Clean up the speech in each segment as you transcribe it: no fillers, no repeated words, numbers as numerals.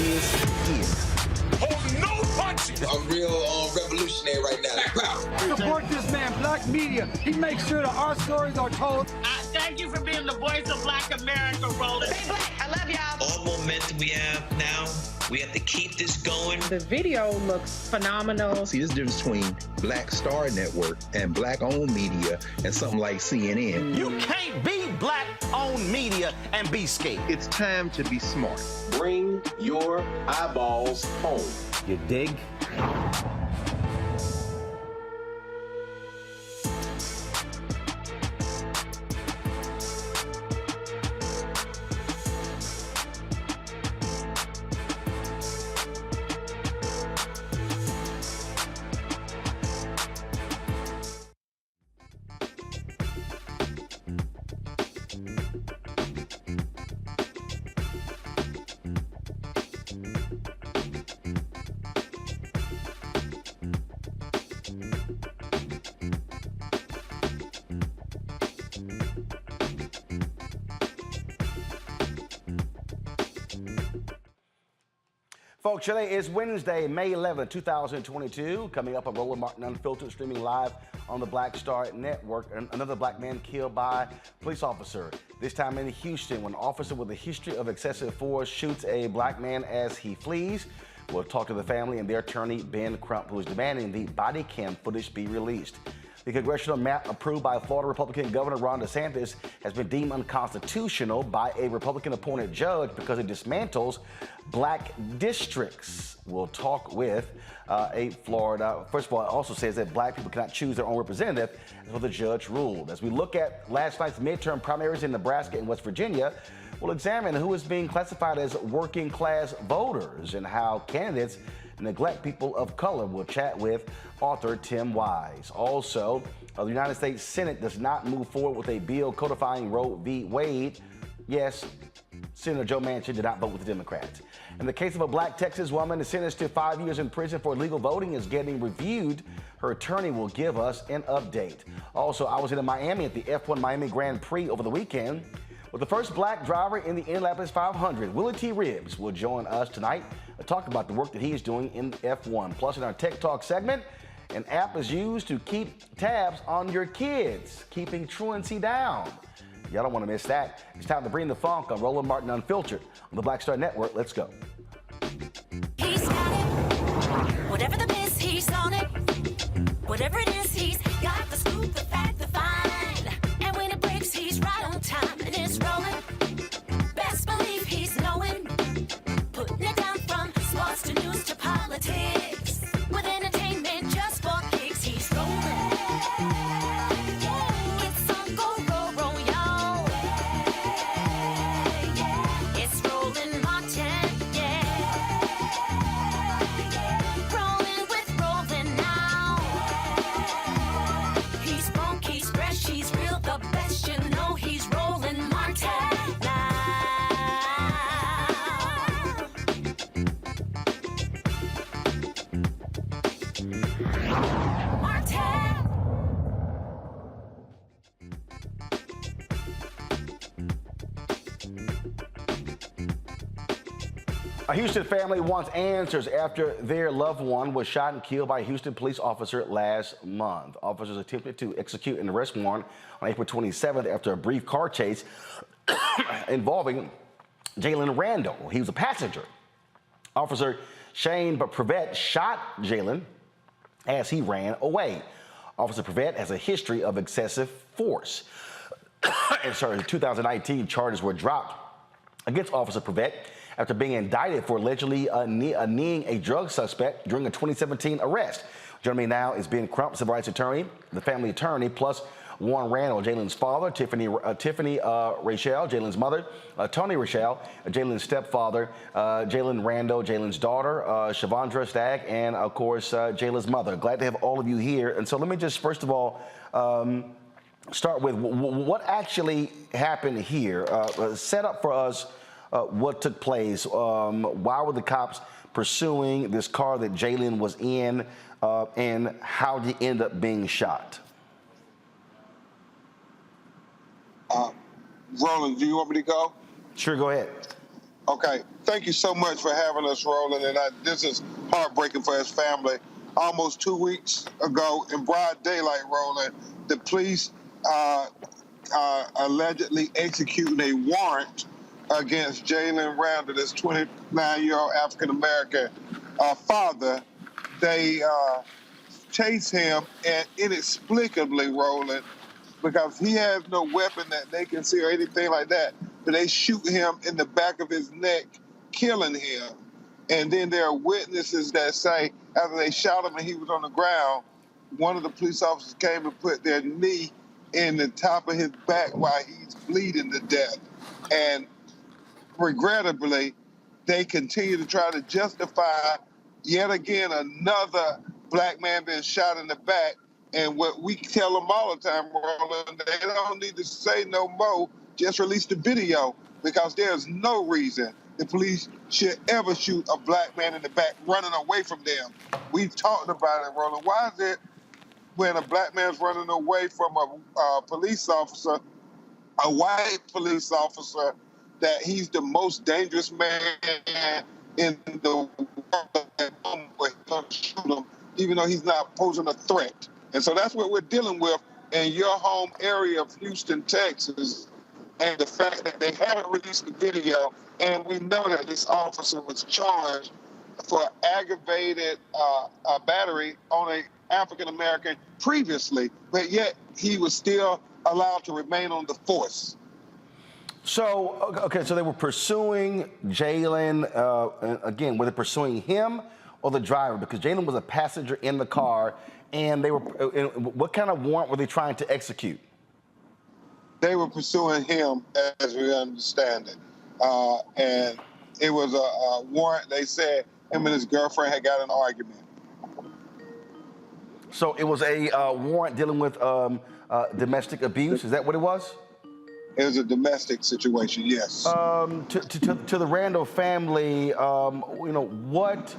is. Hold no punches! I'm real revolutionary right now. Support this man, Black Media. He makes sure that our stories are told. Thank you for being the voice of Black America, Roland. Stay black. I love y'all. All momentum we have now, we have to keep this going. The video looks phenomenal. See, there's a difference between Black Star Network and Black-owned media and something like CNN. You can't be Black-owned media and be scared. It's time to be smart. Bring your eyeballs home. You dig? Folks, today is Wednesday, May 11, 2022. Coming up on Roland Martin Unfiltered, streaming live on the Black Star Network. Another black man killed by police officer. This time in Houston, when an officer with a history of excessive force shoots a black man as he flees. We'll talk to the family and their attorney, Ben Crump, who is demanding the body cam footage be released. The congressional map approved by Florida Republican Governor Ron DeSantis has been deemed unconstitutional by a Republican-appointed judge because it dismantles black districts. We'll talk with a Florida. First of all, it also says that black people cannot choose their own representative, as what the judge ruled. As we look at last night's midterm primaries in Nebraska and West Virginia, we'll examine who is being classified as working-class voters and how candidates neglect people of color. We'll chat with author Tim Wise. Also, the United States Senate does not move forward with a bill codifying Roe v. Wade. Yes, Senator Joe Manchin did not vote with the Democrats. And the case of a black Texas woman is sentenced to 5 years in prison for illegal voting is getting reviewed. Her attorney will give us an update. Also, I was in Miami at the F1 Miami Grand Prix over the weekend with the first black driver in the Indianapolis 500. Willy T. Ribbs will join us tonight to talk about the work that he is doing in F1. Plus, in our Tech Talk segment, an app is used to keep tabs on your kids, keeping truancy down. Y'all don't want to miss that. It's time to bring the funk on Roland Martin Unfiltered on the Black Star Network. Let's go. He's got it. Whatever the miss, he's on it. Whatever it is, he's got the scoop, the fact, the find. And when it breaks, he's right on time and it's rolling. Best believe he's knowing. Putting it down from sports to news to politics. With entertainment just for kicks, he's rolling. It's on Go, roll, y'all. It's Roland Martin, yeah. Rolling with Roland now. He's funky, he's fresh, he's real, the best, you know he's Roland Martin now. A Houston family wants answers after their loved one was shot and killed by a Houston police officer last month. Officers attempted to execute an arrest warrant on April 27th after a brief car chase involving Jalen Randall. He was a passenger. Officer Shane Prevette shot Jalen as he ran away. Officer Prevette has a history of excessive force. And so in 2019, charges were dropped against Officer Prevette after being indicted for allegedly kneeing a drug suspect during a 2017 arrest. Joining me now is Ben Crump, civil rights attorney, the family attorney, plus Warren Randall, Jalen's father, Tiffany Rachelle, Jalen's mother, Tony Rachelle, Jalen's stepfather, Jalen Randall, Jalen's daughter, Shavandra Stagg, and of course, Jalen's mother. Glad to have all of you here. And so let me just first of all start with what actually happened here. Set up for us what took place. Why were the cops pursuing this car that Jalen was in, and how did he end up being shot? Roland, do you want me to go? Sure, go ahead. Okay, thank you so much for having us, Roland. And this is heartbreaking for his family. Almost 2 weeks ago, in broad daylight, Roland, the police allegedly executing a warrant against Jalen Randall, this 29-year-old African-American father. They chase him, and inexplicably, Roland, because he has no weapon that they can see or anything like that, but they shoot him in the back of his neck, killing him. And then there are witnesses that say after they shot him and he was on the ground, one of the police officers came and put their knee in the top of his back while he's bleeding to death. And regrettably, they continue to try to justify yet again another black man being shot in the back. And what we tell them all the time, Roland, they don't need to say no more, just release the video, because there's no reason the police should ever shoot a black man in the back running away from them. We've talked about it, Roland. Why is it when a black man's running away from a police officer, a white police officer, that he's the most dangerous man in the world, where he's going to shoot him, even though he's not posing a threat? And so that's what we're dealing with in your home area of Houston, Texas, and the fact that they haven't released the video, and we know that this officer was charged for aggravated battery on an African-American previously, but yet he was still allowed to remain on the force. So, okay, so they were pursuing Jalen. Again, were they pursuing him or the driver? Because Jalen was a passenger in the car, and they were. What kind of warrant were they trying to execute? They were pursuing him, as we understand it, and it was a warrant. They said him and his girlfriend had got in an argument. So it was a warrant dealing with domestic abuse. Is that what it was? It was a domestic situation, yes. To the Randall family, what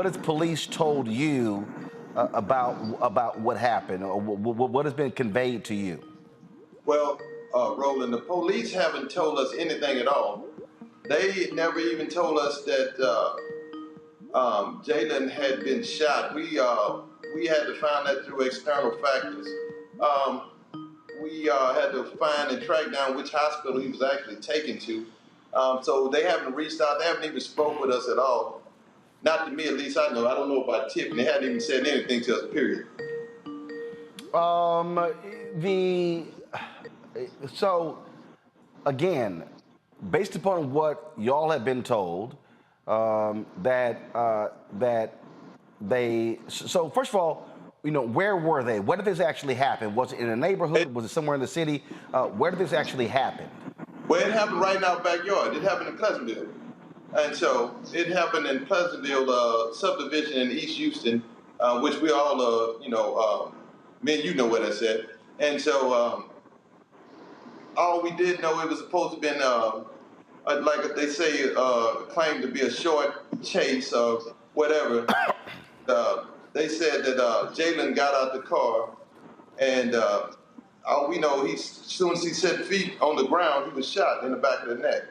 has police told you about what happened, or what has been conveyed to you? Well, Roland, the police haven't told us anything at all. They never even told us that Jalen had been shot. We had to find that through external factors. We had to find and track down which hospital he was actually taken to. So they haven't reached out. They haven't even spoke with us at all. Not to me, at least I know. I don't know about Tiffany. They hadn't even said anything to us, period. So, again, based upon what y'all have been told, that they. So first of all, where were they? Where did this actually happen? Was it in a neighborhood? Was it somewhere in the city? Where did this actually happen? Well, it happened right in our backyard. It happened in Pleasantville. And so it happened in Pleasantville subdivision in East Houston, which we all, me and you know where that's at. And so all we did know, it was supposed to have been, like they say, claimed to be a short chase or whatever. They said that Jalen got out the car, and all we know, as soon as he set feet on the ground, he was shot in the back of the neck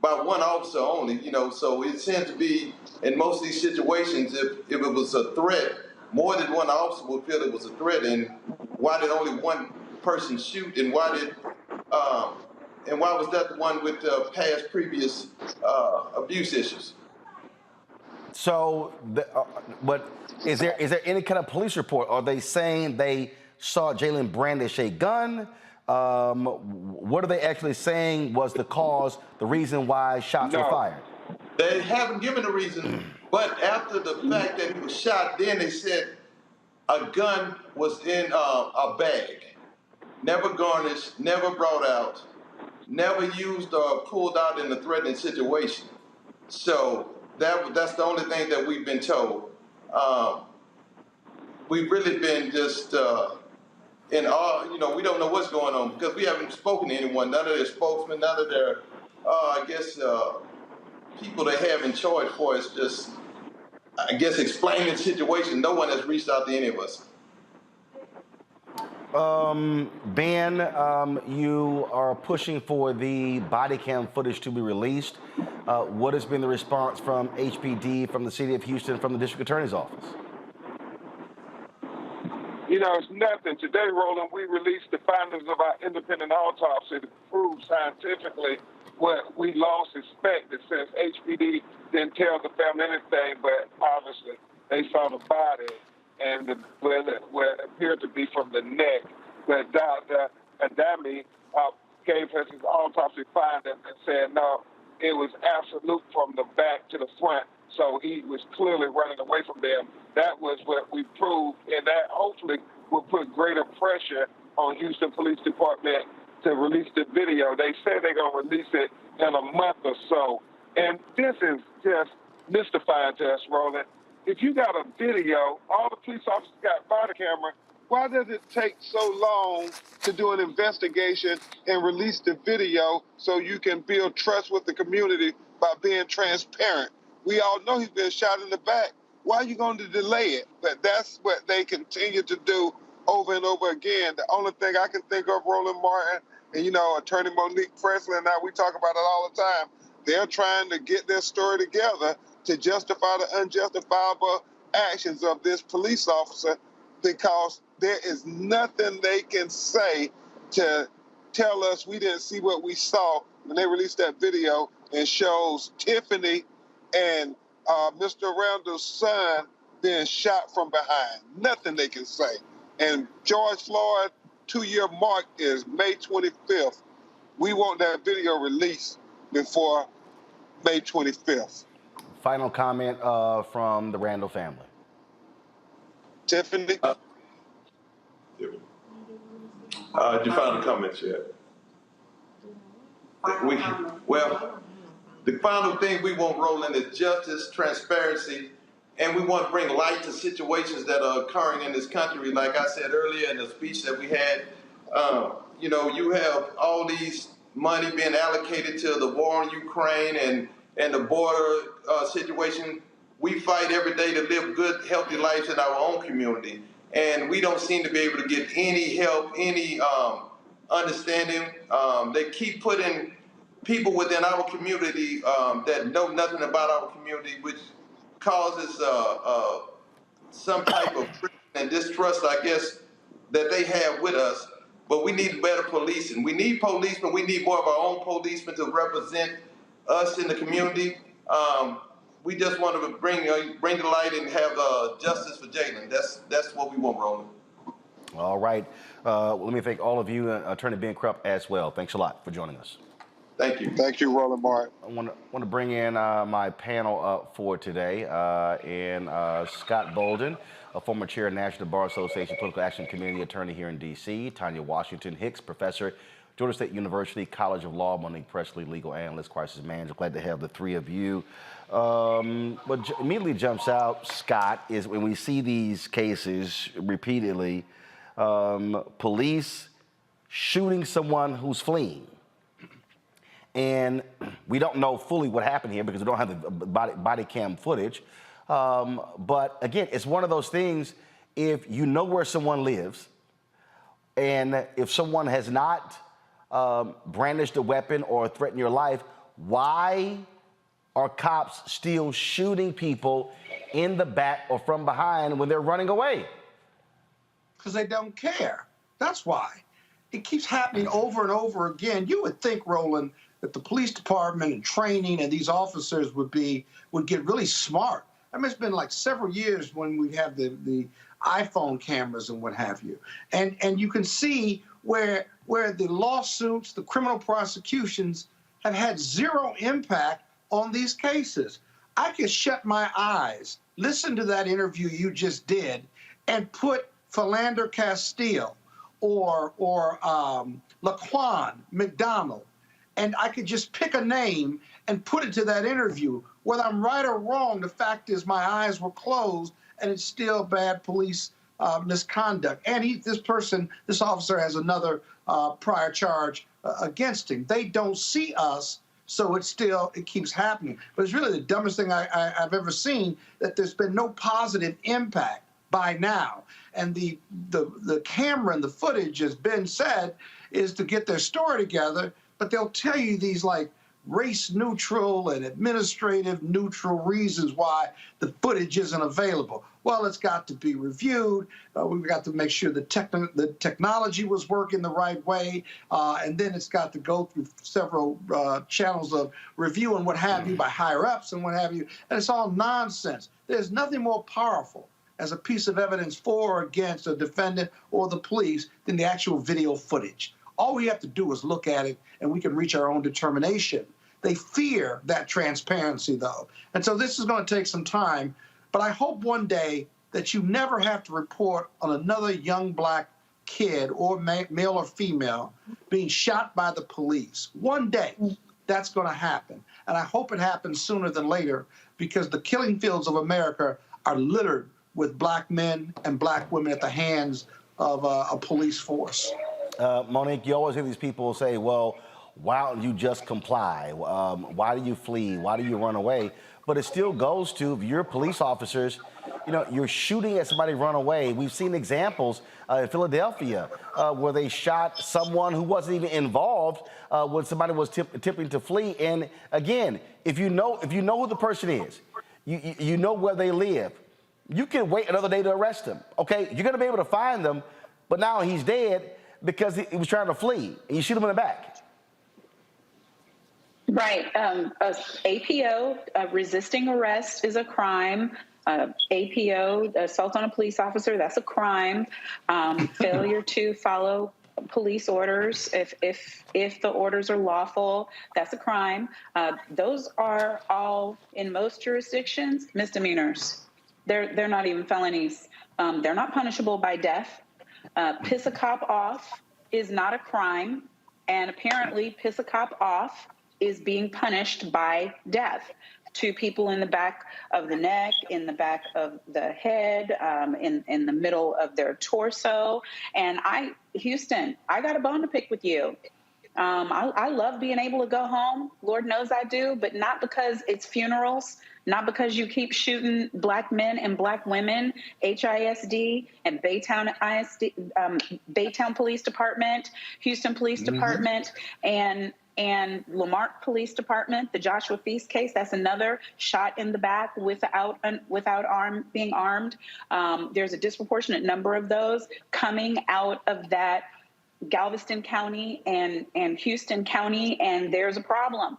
by one officer only. So it seems to be, in most of these situations, if it was a threat, more than one officer would feel it was a threat. And why did only one person shoot? And why was that the one with past previous abuse issues? So, but is there any kind of police report? Are they saying they saw Jalen brandish a gun? What are they actually saying was the cause, the reason why shots were fired? They haven't given a reason, but after the fact that he was shot, then they said a gun was in a bag, never garnished, never brought out, never used or pulled out in a threatening situation. So that's the only thing that we've been told. We've really been just in awe. We don't know what's going on because we haven't spoken to anyone, none of their spokesmen, none of their, people they have in charge for us, just, explaining the situation. No one has reached out to any of us. Ben, you are pushing for the body cam footage to be released. What has been the response from HPD, from the city of Houston, from the district attorney's office? You know, it's nothing. Today, Roland, we released the findings of our independent autopsy to prove scientifically what we long suspected, since HPD didn't tell the family anything, but obviously they saw the body and where it appeared to be from the neck. But Dr. Adami gave us his autopsy findings and said, no, it was absolute from the back to the front. So he was clearly running away from them. That was what we proved, and that hopefully will put greater pressure on Houston Police Department to release the video. They say they're going to release it in a month or so. And this is just mystifying to us, Roland. If you got a video, all the police officers got body camera, why does it take so long to do an investigation and release the video so you can build trust with the community by being transparent? We all know he's been shot in the back. Why are you going to delay it? But that's what they continue to do over and over again. The only thing I can think of, Roland Martin, and, you know, Attorney Monique Presley and I, we talk about it all the time. They're trying to get their story together to justify the unjustifiable actions of this police officer, because there is nothing they can say to tell us we didn't see what we saw when they released that video and shows Tiffany and Mr. Randall's son being shot from behind. Nothing they can say. And George Floyd 2-year mark is May 25th. We want that video released before May 25th. Final comment from the Randall family. Tiffany? Your final comments yet? Well, the final thing we want, Roland, is justice, transparency, and we want to bring light to situations that are occurring in this country. Like I said earlier in the speech that we had, you know, you have all these money being allocated to the war in Ukraine and the border situation. We fight every day to live good, healthy lives in our own community, and we don't seem to be able to get any help, any understanding. They keep putting people within our community that know nothing about our community, which causes some type of and distrust, I guess, that they have with us. But we need better policing. We need policemen. We need more of our own policemen to represent us in the community. We just want to bring the light and have justice for Jalen. That's what we want, Roland. All right. Well, let me thank all of you, Attorney Ben Crump as well. Thanks a lot for joining us. Thank you. Thank you, Roland Martin. I want to bring in my panel up for today, and Scott Bolden, a former chair of National Bar Association Political Action Committee attorney here in D.C., Tanya Washington Hicks, professor, Georgia State University College of Law, Monique Presley, legal analyst, crisis manager. Glad to have the three of you. What immediately jumps out, Scott, is when we see these cases repeatedly, police shooting someone who's fleeing. And we don't know fully what happened here because we don't have the body cam footage. But again, it's one of those things, if you know where someone lives, and if someone has not brandished a weapon or threatened your life, why are cops still shooting people in the back or from behind when they're running away? Because they don't care. That's why. It keeps happening over and over again. You would think, Roland, that the police department and training and these officers would get really smart. I mean, it's been like several years when we have the iPhone cameras and what have you. And you can see where the lawsuits, the criminal prosecutions have had zero impact on these cases. I could shut my eyes, listen to that interview you just did, and put Philander Castile or Laquan McDonald, and I could just pick a name and put it to that interview. Whether I'm right or wrong, the fact is my eyes were closed, and it's still bad police misconduct. And this officer has another prior charge against him. They don't see us, so it keeps happening. But it's really the dumbest thing I've ever seen, that there's been no positive impact by now. And the camera and the footage, as Ben said, is to get their story together, but they'll tell you these like race neutral and administrative neutral reasons why the footage isn't available. Well, it's got to be reviewed. We've got to make sure the technology was working the right way. And then it's got to go through several channels of review and what have you by higher ups and what have you. And it's all nonsense. There's nothing more powerful as a piece of evidence for or against a defendant or the police than the actual video footage. All we have to do is look at it and we can reach our own determination. They fear that transparency, though. And so this is going to take some time. But I hope one day that you never have to report on another young black kid or male or female being shot by the police. One day that's going to happen. And I hope it happens sooner than later, because the killing fields of America are littered with black men and black women at the hands of a police force. Monique, you always hear these people say, well, why don't you just comply? Why do you flee? Why do you run away? But it still goes to, if you're police officers, you know, you're shooting at somebody run away. We've seen examples in Philadelphia where they shot someone who wasn't even involved when somebody was attempting to flee. And again, if you know who the person is, you know where they live, you can wait another day to arrest them. Okay, you're going to be able to find them, but now he's dead because he was trying to flee, and you shoot him in the back. Right. APO, resisting arrest, is a crime. APO, assault on a police officer, that's a crime. Failure to follow police orders, if the orders are lawful, that's a crime. Those are all, in most jurisdictions, misdemeanors. They're not even felonies. They're not punishable by death. Piss a cop off is not a crime, and apparently piss a cop off is being punished by death. 2 people in the back of the neck, in the back of the head, in the middle of their torso. And Houston, I got a bone to pick with you. I love being able to go home. Lord knows I do, but not because it's funerals, not because you keep shooting black men and black women. HISD and Baytown ISD, Baytown Police Department, Houston Police Department, and Lamarck Police Department, the Joshua Feast case, that's another shot in the back without being armed. There's a disproportionate number of those coming out of that Galveston County and Houston County, and there's a problem.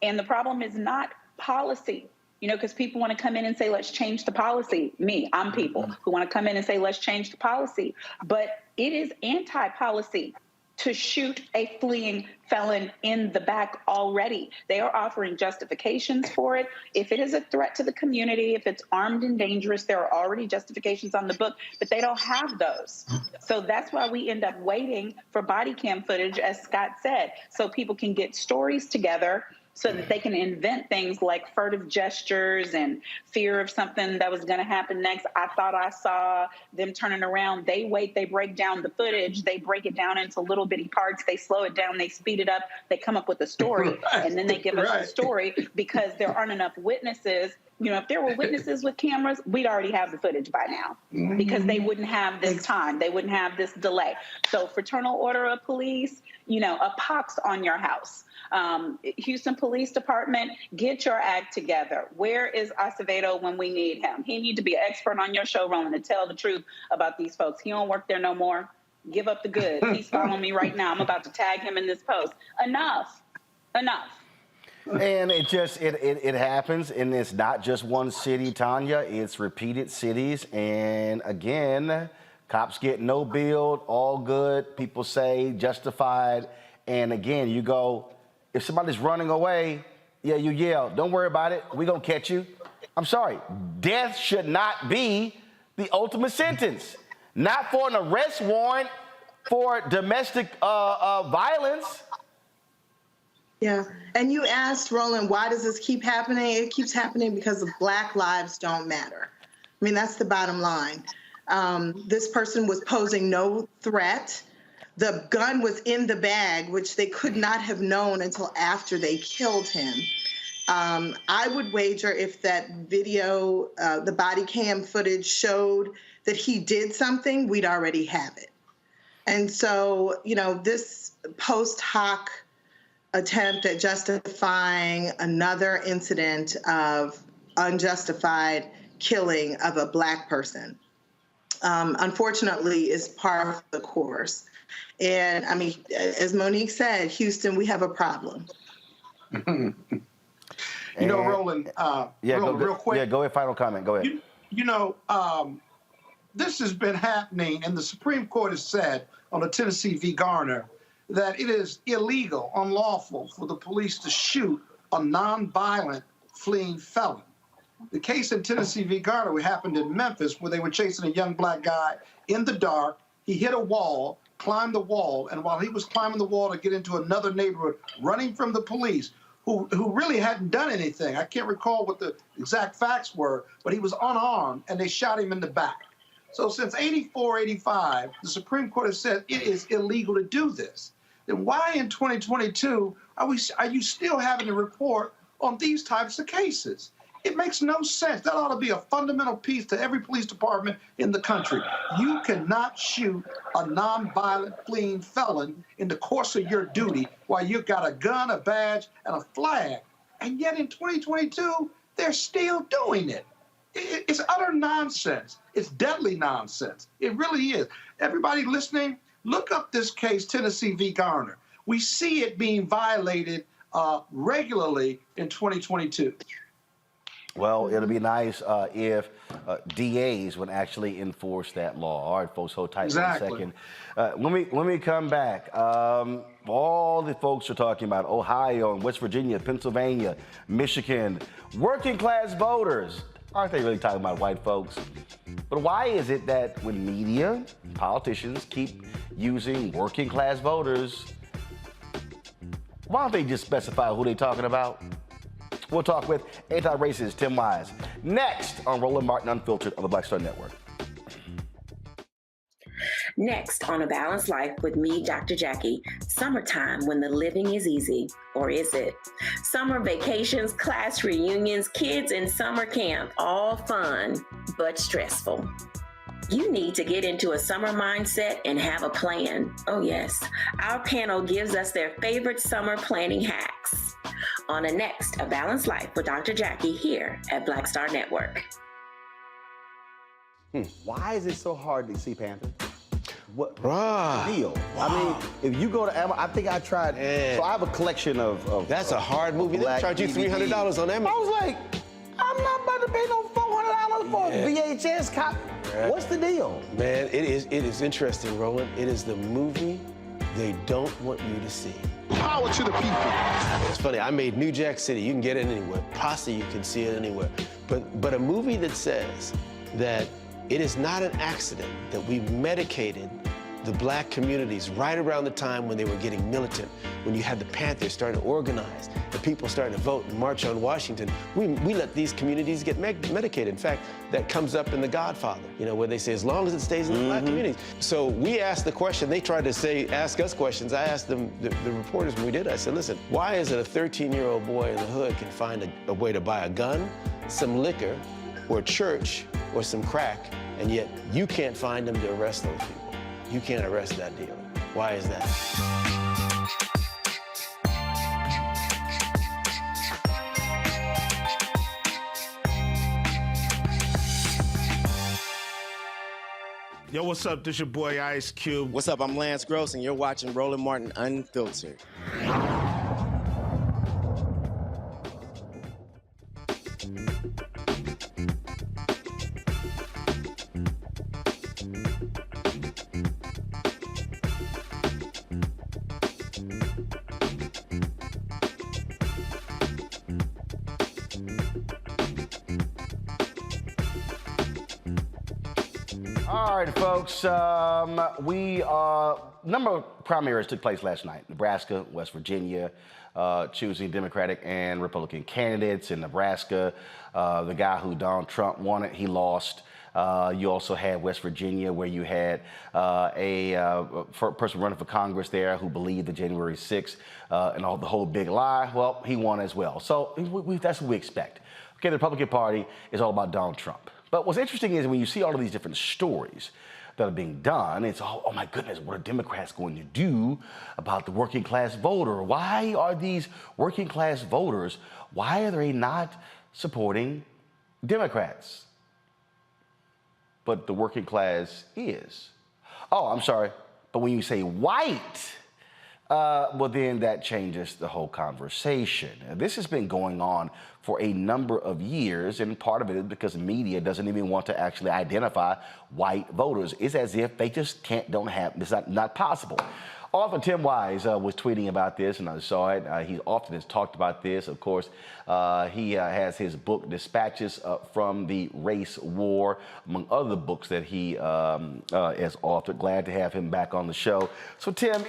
And the problem is not policy, because people want to come in and say, let's change the policy. I'm people who want to come in and say, let's change the policy. But it is anti-policy to shoot a fleeing felon in the back already. They are offering justifications for it. If it is a threat to the community, if it's armed and dangerous, there are already justifications on the book, but they don't have those. So that's why we end up waiting for body cam footage, as Scott said, so people can get stories together, so that they can invent things like furtive gestures and fear of something that was going to happen next. I thought I saw them turning around. They wait, they break down the footage, they break it down into little bitty parts, they slow it down, they speed it up, they come up with a story, and then they give us a story because there aren't enough witnesses. If there were witnesses with cameras, we'd already have the footage by now, because they wouldn't have this time. They wouldn't have this delay. So fraternal order of police, a pox on your house. Houston Police Department, get your act together. Where is Acevedo when we need him? He need to be an expert on your show, Roland, to tell the truth about these folks. He don't work there no more. Give up the goods. He's following me right now. I'm about to tag him in this post. Enough. And it happens, and it's not just one city, Tanya. It's repeated cities, and again, cops get no bill, all good. People say justified, and again, you go, if somebody's running away, you yell, don't worry about it, we're gonna catch you. I'm sorry, death should not be the ultimate sentence. Not for an arrest warrant for domestic violence. Yeah, and you asked, Roland, why does this keep happening? It keeps happening because Black lives don't matter. I mean, that's the bottom line. This person was posing no threat. The gun was in the bag, which they could not have known until after they killed him. I would wager if that video, the body cam footage showed that he did something, we'd already have it. And so, you know, this post hoc attempt at justifying another incident of unjustified killing of a Black person, unfortunately, is part of the course. And I mean, as Monique said, Houston, we have a problem. You know, Roland, real quick. Yeah, go ahead, final comment. Go ahead. You know, this has been happening, and the Supreme Court has said on the Tennessee v. Garner that it is illegal, unlawful for the police to shoot a nonviolent fleeing felon. The case in Tennessee v. Garner happened in Memphis, where they were chasing a young Black guy in the dark. He hit a wall, climbed the wall, and while he was climbing the wall to get into another neighborhood, running from the police, who really hadn't done anything. I can't recall what the exact facts were, but he was unarmed, and they shot him in the back. So since 84, 85, the Supreme Court has said it is illegal to do this. Then why in 2022 are you still having to report on these types of cases? It makes no sense. That ought to be a fundamental piece to every police department in the country. You cannot shoot a nonviolent fleeing felon in the course of your duty while you've got a gun, a badge, and a flag. And yet in 2022, they're still doing it. It's utter nonsense. It's deadly nonsense. It really is. Everybody listening, look up this case, Tennessee v. Garner. We see it being violated regularly in 2022. Well, it'll be nice if DAs would actually enforce that law. All right, folks, hold tight for a second. When we come back, all the folks are talking about Ohio and West Virginia, Pennsylvania, Michigan, working class voters. Aren't they really talking about white folks? But why is it that when media, politicians keep using working class voters, why don't they just specify who they're talking about? We'll talk with anti-racist Tim Wise next on Roland Martin Unfiltered on the Black Star Network. Next on A Balanced Life with me, Dr. Jackie. Summertime when the living is easy, or is it? Summer vacations, class reunions, kids in summer camp, all fun, but stressful. You need to get into a summer mindset and have a plan. Oh yes, our panel gives us their favorite summer planning hacks. On the next A Balanced Life with Dr. Jackie here at Black Star Network. Why is it so hard to see Panther? What deal? Wow. I mean, if you go to Amazon, I think I tried. So I have a collection of That's a hard movie. They charge you $300 on Amazon. I was like, I'm not about to pay no $400 for a VHS copy. Right. What's the deal? Man, it is interesting, Roland. It is the movie they don't want you to see. Power to the people. It's funny, I made New Jack City. You can get it anywhere. Posse, you can see it anywhere. But a movie that says that it is not an accident that we medicated the Black communities right around the time when they were getting militant, when you had the Panthers starting to organize, the people starting to vote and march on Washington. We let these communities get medicated. In fact, that comes up in The Godfather, you know, where they say, as long as it stays in the Black communities. So we asked the question, they tried to ask us questions. I asked them, the reporters when we did, I said, listen, why is it a 13-year-old boy in the hood can find a way to buy a gun, some liquor, or church, or some crack, and yet you can't find them to arrest those people? You can't arrest that dealer. Why is that? Yo, what's up? This your boy Ice Cube. What's up? I'm Lance Gross, and you're watching Roland Martin Unfiltered. All right, folks. Number of primaries took place last night. Nebraska, West Virginia, choosing Democratic and Republican candidates. In Nebraska, the guy who Donald Trump wanted, he lost. You also had West Virginia, where you had a person running for Congress there who believed the January 6th and the whole big lie. Well, he won as well. So that's what we expect. Okay, the Republican Party is all about Donald Trump. But what's interesting is when you see all of these different stories that are being done, it's, oh my goodness, what are Democrats going to do about the working class voter? Why are these working class voters, why are they not supporting Democrats? But the working class is. Oh, I'm sorry, but when you say white, well, then that changes the whole conversation. And this has been going on for a number of years, and part of it is because media doesn't even want to actually identify white voters. It's as if they just don't have, it's not possible. Often Tim Wise was tweeting about this, and I saw it. He often has talked about this. Of course, he has his book, Dispatches from the Race War, among other books that he has authored. Glad to have him back on the show. So, Tim,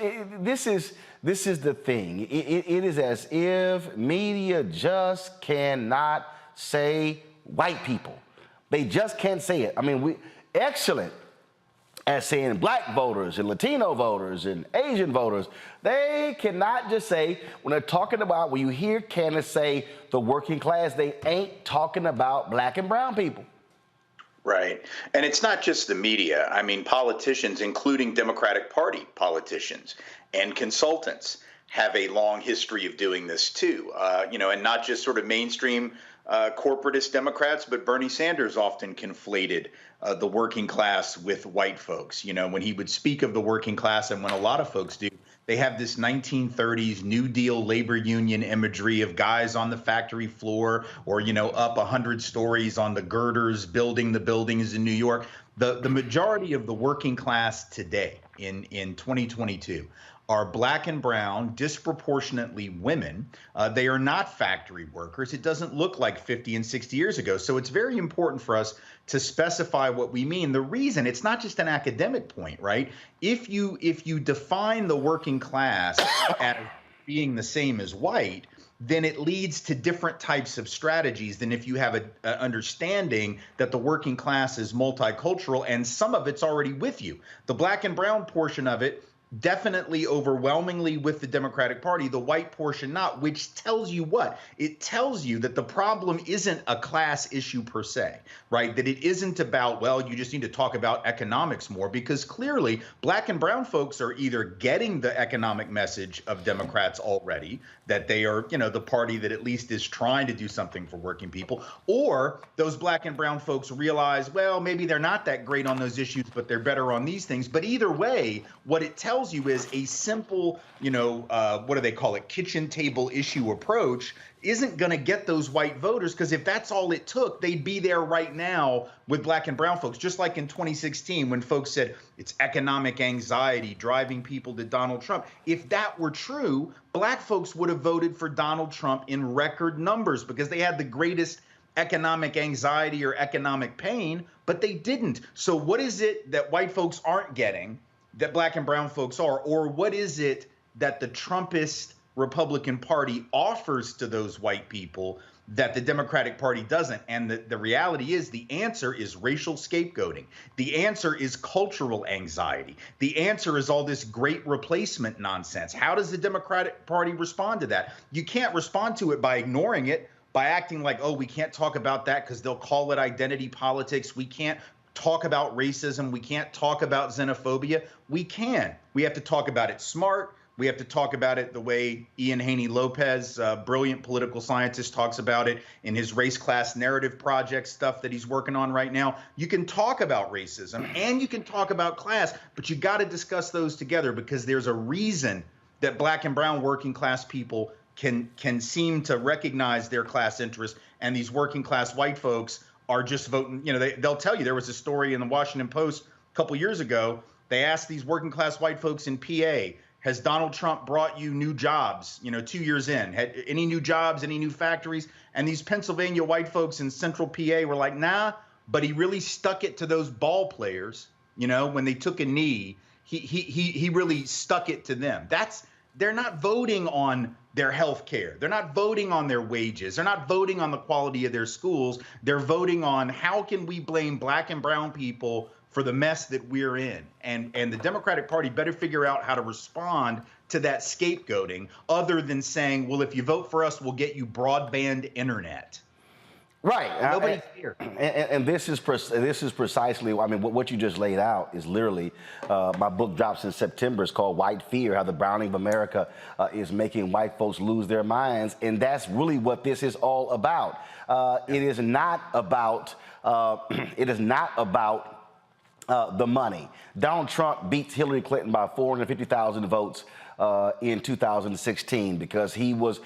this is the thing. It is as if media just cannot say white people. They just can't say it. I mean, excellent as saying black voters and Latino voters and Asian voters. They cannot just say, when they're talking about, when you hear candidates say the working class, they ain't talking about black and brown people. Right. And it's not just the media. I mean, politicians, including Democratic Party politicians and consultants, have a long history of doing this too. And not just sort of mainstream corporatist Democrats, but Bernie Sanders often conflated the working class with white folks. When he would speak of the working class, and when a lot of folks do, they have this 1930s New Deal labor union imagery of guys on the factory floor or, up 100 stories on the girders building the buildings in New York. The majority of the working class today in 2022 are black and brown, disproportionately women. They are not factory workers. It doesn't look like 50 and 60 years ago. So it's very important for us to specify what we mean. The reason, it's not just an academic point, right? If you define the working class as being the same as white, then it leads to different types of strategies than if you have an understanding that the working class is multicultural and some of it's already with you. The black and brown portion of it, definitely overwhelmingly with the Democratic Party, the white portion not, which tells you what? It tells you that the problem isn't a class issue per se, right? That it isn't about, well, you just need to talk about economics more, because clearly black and brown folks are either getting the economic message of Democrats already, that they are, the party that at least is trying to do something for working people, or those black and brown folks realize, well, maybe they're not that great on those issues, but they're better on these things. But either way, what it tells you is a simple, what do they call it, kitchen table issue approach isn't going to get those white voters, because if that's all it took, they'd be there right now with black and brown folks, just like in 2016 when folks said it's economic anxiety driving people to Donald Trump. If that were true, black folks would have voted for Donald Trump in record numbers because they had the greatest economic anxiety or economic pain, but they didn't. So what is it that white folks aren't getting that black and brown folks are? Or what is it that the Trumpist Republican Party offers to those white people that the Democratic Party doesn't? And the reality is the answer is racial scapegoating. The answer is cultural anxiety. The answer is all this great replacement nonsense. How does the Democratic Party respond to that? You can't respond to it by ignoring it, by acting like, oh, we can't talk about that because they'll call it identity politics. We can't talk about racism. We can't talk about xenophobia. We can. We have to talk about it smart. We have to talk about it the way Ian Haney Lopez, brilliant political scientist, talks about it in his race class narrative project stuff that he's working on right now. You can talk about racism and you can talk about class, but you got to discuss those together, because there's a reason that black and brown working class people can seem to recognize their class interests, and these working class white folks are just voting. They'll tell you. There was a story in the Washington Post a couple years ago. They asked these working class white folks in PA, has Donald Trump brought you new jobs, 2 years in? Had any new jobs, any new factories? And these Pennsylvania white folks in central PA were like, nah, but he really stuck it to those ball players. When they took a knee, he really stuck it to them. they're not voting on their health care. They're not voting on their wages. They're not voting on the quality of their schools. They're voting on how can we blame black and brown people for the mess that we're in. And the Democratic Party better figure out how to respond to that scapegoating other than saying, well, if you vote for us, we'll get you broadband internet. Right. Nobody's here. And this is precisely, I mean, what you just laid out is literally, my book drops in September. It's called White Fear, How the Browning of America is Making White Folks Lose Their Minds. And that's really what this is all about. It is not about, the money. Donald Trump beats Hillary Clinton by 450,000 votes in 2016 because he was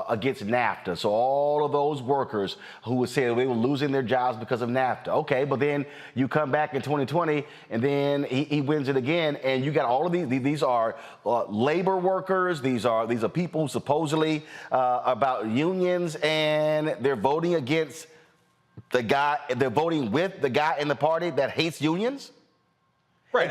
against NAFTA. So all of those workers who would say they were losing their jobs because of NAFTA. Okay, but then you come back in 2020 and then he wins it again, and you got all of these are labor workers. These are people who supposedly about unions, and they're voting against the guy. They're voting with the guy in the party that hates unions. Right.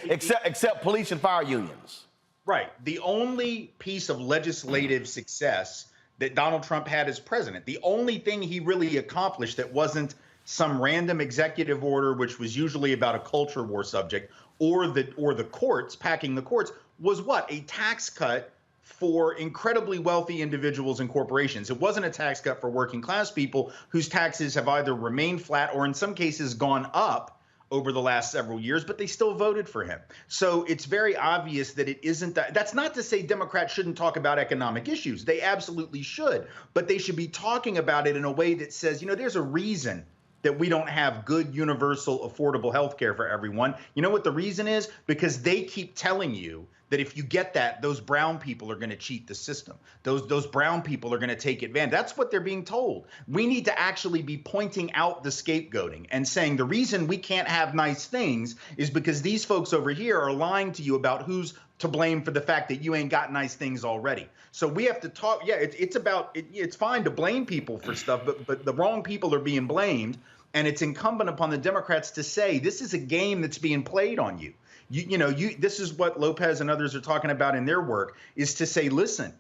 Except police and fire unions. Right. The only piece of legislative success that Donald Trump had as president, the only thing he really accomplished that wasn't some random executive order, which was usually about a culture war subject, or the courts, packing the courts, was what? A tax cut for incredibly wealthy individuals and corporations. It wasn't a tax cut for working class people whose taxes have either remained flat or in some cases gone up over the last several years, but they still voted for him. So it's very obvious that it isn't that. That's not to say Democrats shouldn't talk about economic issues. They absolutely should, but they should be talking about it in a way that says, you know, there's a reason that we don't have good, universal, affordable health care for everyone. You know what the reason is? Because they keep telling you that if you get that, those brown people are going to cheat the system. Those brown people are going to take advantage. That's what they're being told. We need to actually be pointing out the scapegoating and saying the reason we can't have nice things is because these folks over here are lying to you about who's to blame for the fact that you ain't got nice things already. So we have to talk. Yeah, it's fine to blame people for stuff, but the wrong people are being blamed. And it's incumbent upon the Democrats to say this is a game that's being played on you. This is what Lopez and others are talking about in their work, is to say, listen,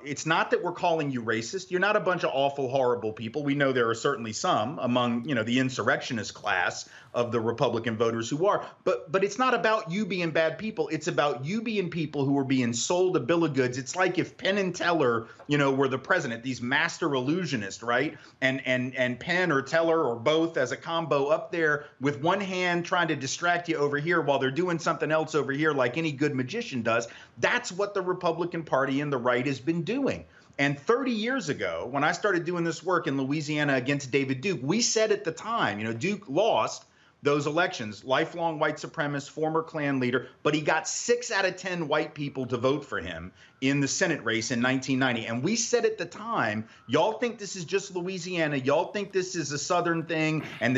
it's not that we're calling you racist. You're not a bunch of awful, horrible people. We know there are certainly some among, the insurrectionist class of the Republican voters who are. But it's not about you being bad people. It's about you being people who are being sold a bill of goods. It's like if Penn and Teller, were the president, these master illusionists, right? And Penn or Teller or both as a combo up there with one hand trying to distract you over here while they're doing something else over here like any good magician does. That's what the Republican Party and the right has been doing. And 30 years ago, when I started doing this work in Louisiana against David Duke, we said at the time, Duke lost those elections, lifelong white supremacist, former Klan leader, but he got 6 out of 10 white people to vote for him in the Senate race in 1990. And we said at the time, y'all think this is just Louisiana, y'all think this is a Southern thing, and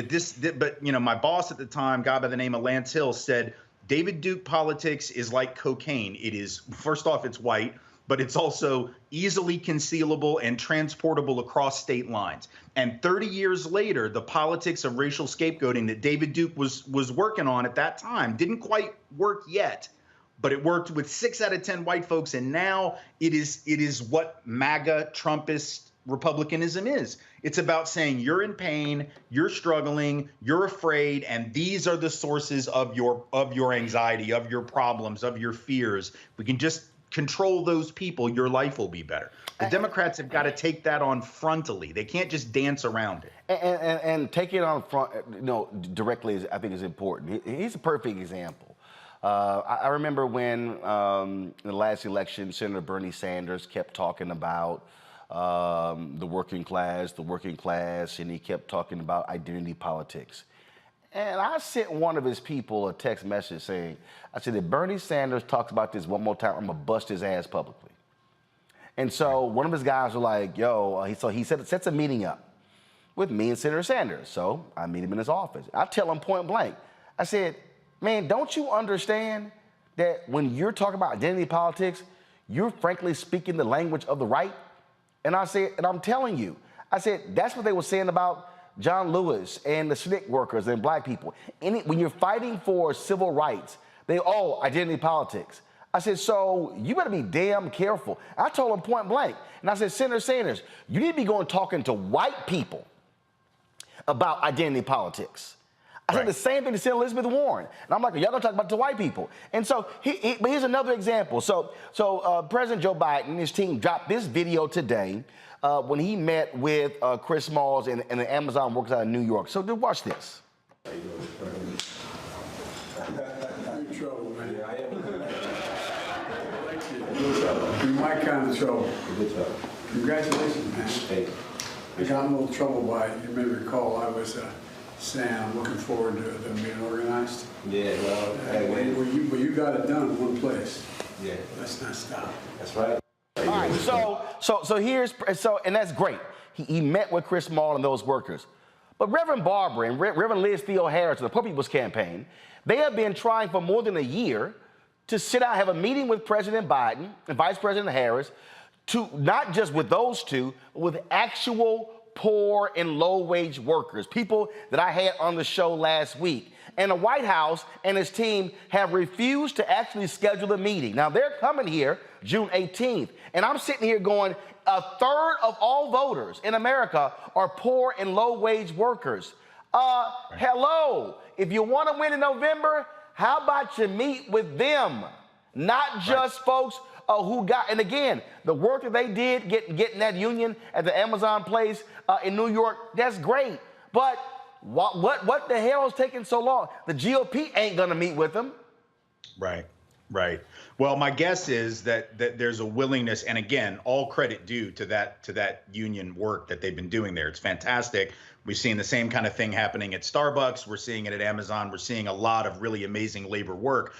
but my boss at the time, a guy by the name of Lance Hill, said, David Duke politics is like cocaine. It is, first off, it's white, but it's also easily concealable and transportable across state lines. And 30 years later, the politics of racial scapegoating that David Duke was working on at that time didn't quite work yet, but it worked with 6 out of 10 white folks. And now it is what MAGA Trumpist Republicanism is. It's about saying you're in pain, you're struggling, you're afraid, and these are the sources of your anxiety, of your problems, of your fears. We can just control those people, your life will be better. The Democrats have got to take that on frontally. They can't just dance around it. And take it on front, directly, I think is important. He's a perfect example. I remember when in the last election, Senator Bernie Sanders kept talking about the working class, and he kept talking about identity politics. And I sent one of his people a text message saying, I said, if Bernie Sanders talks about this one more time, I'm going to bust his ass publicly. And so one of his guys were like, he sets a meeting up with me and Senator Sanders. So I meet him in his office. I tell him point blank, I said, man, don't you understand that when you're talking about identity politics, you're frankly speaking the language of the right? And I said, and I'm telling you, I said, that's what they were saying about John Lewis and the SNCC workers and black people. When you're fighting for civil rights, identity politics. I said, so you better be damn careful. I told him point blank. And I said, Senator Sanders, you need to be going talking to white people about identity politics. I said the same thing to Senator Elizabeth Warren. And I'm like, y'all gonna talk about it to white people. And so, but here's another example. So President Joe Biden and his team dropped this video today when he met with Chris Smalls and the Amazon workers out of New York. So watch this. Trouble, man. You're my kind of trouble. Congratulations, man. I got in a little trouble by it. You may recall I was saying I'm looking forward to them being organized. Yeah, well, but you got it done in one place. Yeah. Let's not stop. That's right. All right, and that's great. He met with Chris Small and those workers. But Reverend Barber and Reverend Liz Theo Harris of the Poor People's Campaign, they have been trying for more than a year to sit down, have a meeting with President Biden and Vice President Harris, to not just with those two, but with actual poor and low-wage workers, people that I had on the show last week. And the White House and his team have refused to actually schedule the meeting. Now, they're coming here June 18th, and I'm sitting here going, a third of all voters in America are poor and low-wage workers. Hello, if you want to win in November, how about you meet with them, not just folks who got, and again, the work that they did getting that union at the Amazon place in New York, that's great. But what the hell is taking so long? The GOP ain't gonna meet with them. Right. Well, my guess is that there's a willingness, and again, all credit due to that union work that they've been doing there. It's fantastic. We've seen the same kind of thing happening at Starbucks. We're seeing it at Amazon. We're seeing a lot of really amazing labor work.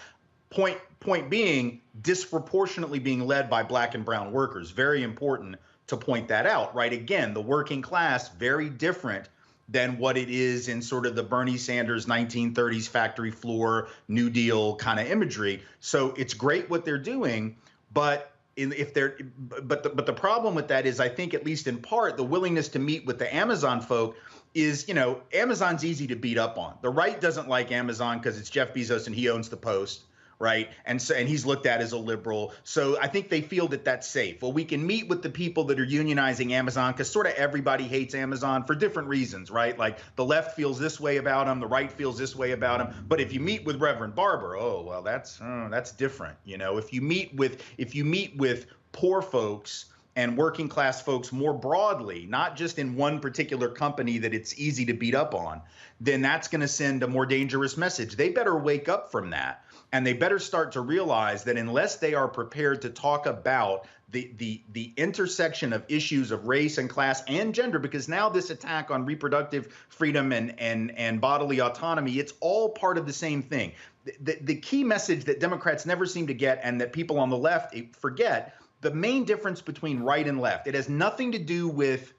Point being, disproportionately being led by black and brown workers. Very important to point that out, right? Again, the working class, very different than what it is in sort of the Bernie Sanders 1930s factory floor, New Deal kind of imagery. So it's great what they're doing, but the problem with that is, I think, at least in part, the willingness to meet with the Amazon folk is, Amazon's easy to beat up on. The right doesn't like Amazon because it's Jeff Bezos and he owns the Post. Right. And he's looked at as a liberal. So I think they feel that that's safe. Well, we can meet with the people that are unionizing Amazon because sort of everybody hates Amazon for different reasons. Right. Like the left feels this way about them. The right feels this way about them. But if you meet with Reverend Barber, oh, well, that's different. If you meet with poor folks and working class folks more broadly, not just in one particular company that it's easy to beat up on, then that's going to send a more dangerous message. They better wake up from that. And they better start to realize that unless they are prepared to talk about the intersection of issues of race and class and gender, because now this attack on reproductive freedom and bodily autonomy, it's all part of the same thing. The key message that Democrats never seem to get, and that people on the left forget, the main difference between right and left, it has nothing to do with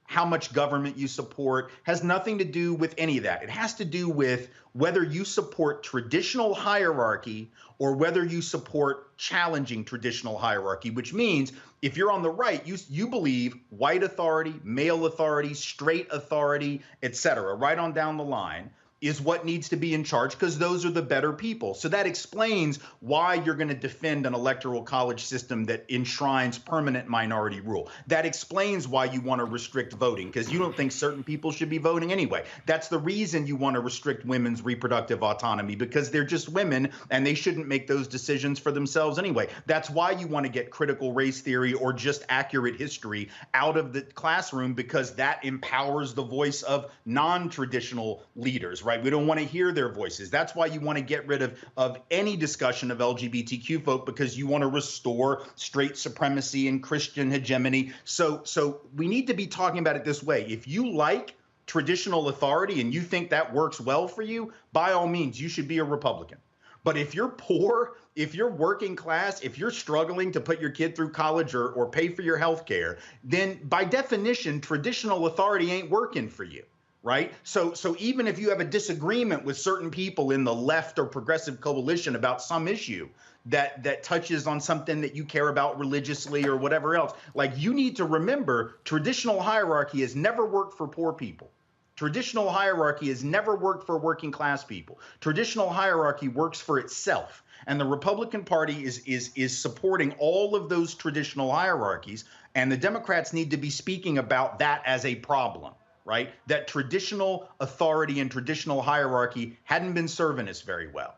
how much government you support, has nothing to do with any of that. It has to do with whether you support traditional hierarchy or whether you support challenging traditional hierarchy, which means if you're on the right, you believe white authority, male authority, straight authority, etc., right on down the line, is what needs to be in charge because those are the better people. So that explains why you're going to defend an electoral college system that enshrines permanent minority rule. That explains why you want to restrict voting because you don't think certain people should be voting anyway. That's the reason you want to restrict women's reproductive autonomy because they're just women and they shouldn't make those decisions for themselves anyway. That's why you want to get critical race theory or just accurate history out of the classroom because that empowers the voice of non-traditional leaders. Right? We don't want to hear their voices. That's why you want to get rid of any discussion of LGBTQ folk because you want to restore straight supremacy and Christian hegemony. So we need to be talking about it this way. If you like traditional authority and you think that works well for you, by all means, you should be a Republican. But if you're poor, if you're working class, if you're struggling to put your kid through college or pay for your health care, then by definition, traditional authority ain't working for you. Right. So even if you have a disagreement with certain people in the left or progressive coalition about some issue that touches on something that you care about religiously or whatever else, like you need to remember traditional hierarchy has never worked for poor people. Traditional hierarchy has never worked for working class people. Traditional hierarchy works for itself. And the Republican Party is supporting all of those traditional hierarchies. And the Democrats need to be speaking about that as a problem, right? That traditional authority and traditional hierarchy hadn't been serving us very well.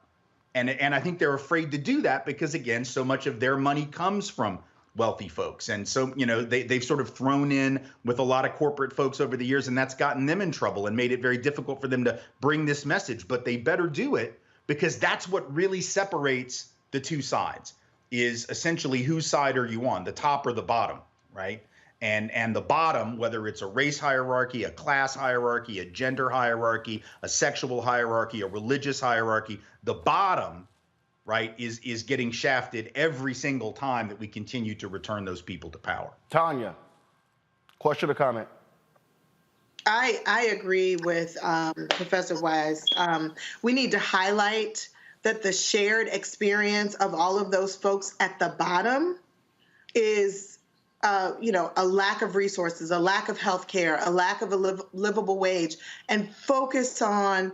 And I think they're afraid to do that because, again, so much of their money comes from wealthy folks. And so, you know, they've sort of thrown in with a lot of corporate folks over the years, and that's gotten them in trouble and made it very difficult for them to bring this message. But they better do it, because that's what really separates the two sides, is essentially whose side are you on, the top or the bottom, right? And the bottom, whether it's a race hierarchy, a class hierarchy, a gender hierarchy, a sexual hierarchy, a religious hierarchy, the bottom, right, is getting shafted every single time that we continue to return those people to power. Tanya, question or comment? I agree with Professor Wise. We need to highlight that the shared experience of all of those folks at the bottom is, you know, a lack of resources, a lack of health care, a lack of a livable wage, and focus on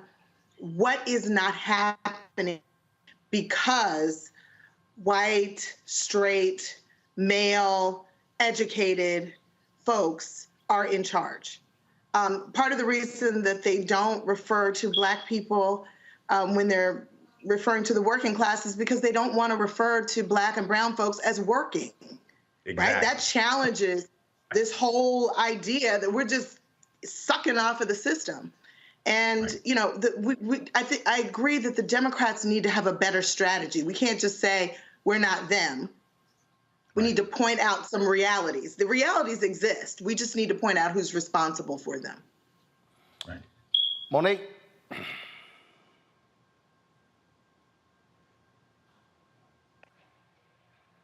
what is not happening because white, straight, male, educated folks are in charge. Part of the reason that they don't refer to Black people when they're referring to the working class is because they don't want to refer to Black and brown folks as working. Exactly. Right? That challenges this whole idea that we're just sucking off of the system. And, right. You know, I agree that the Democrats need to have a better strategy. We can't just say we're not them. We need to point out some realities. The realities exist. We just need to point out who's responsible for them. Right. Monique?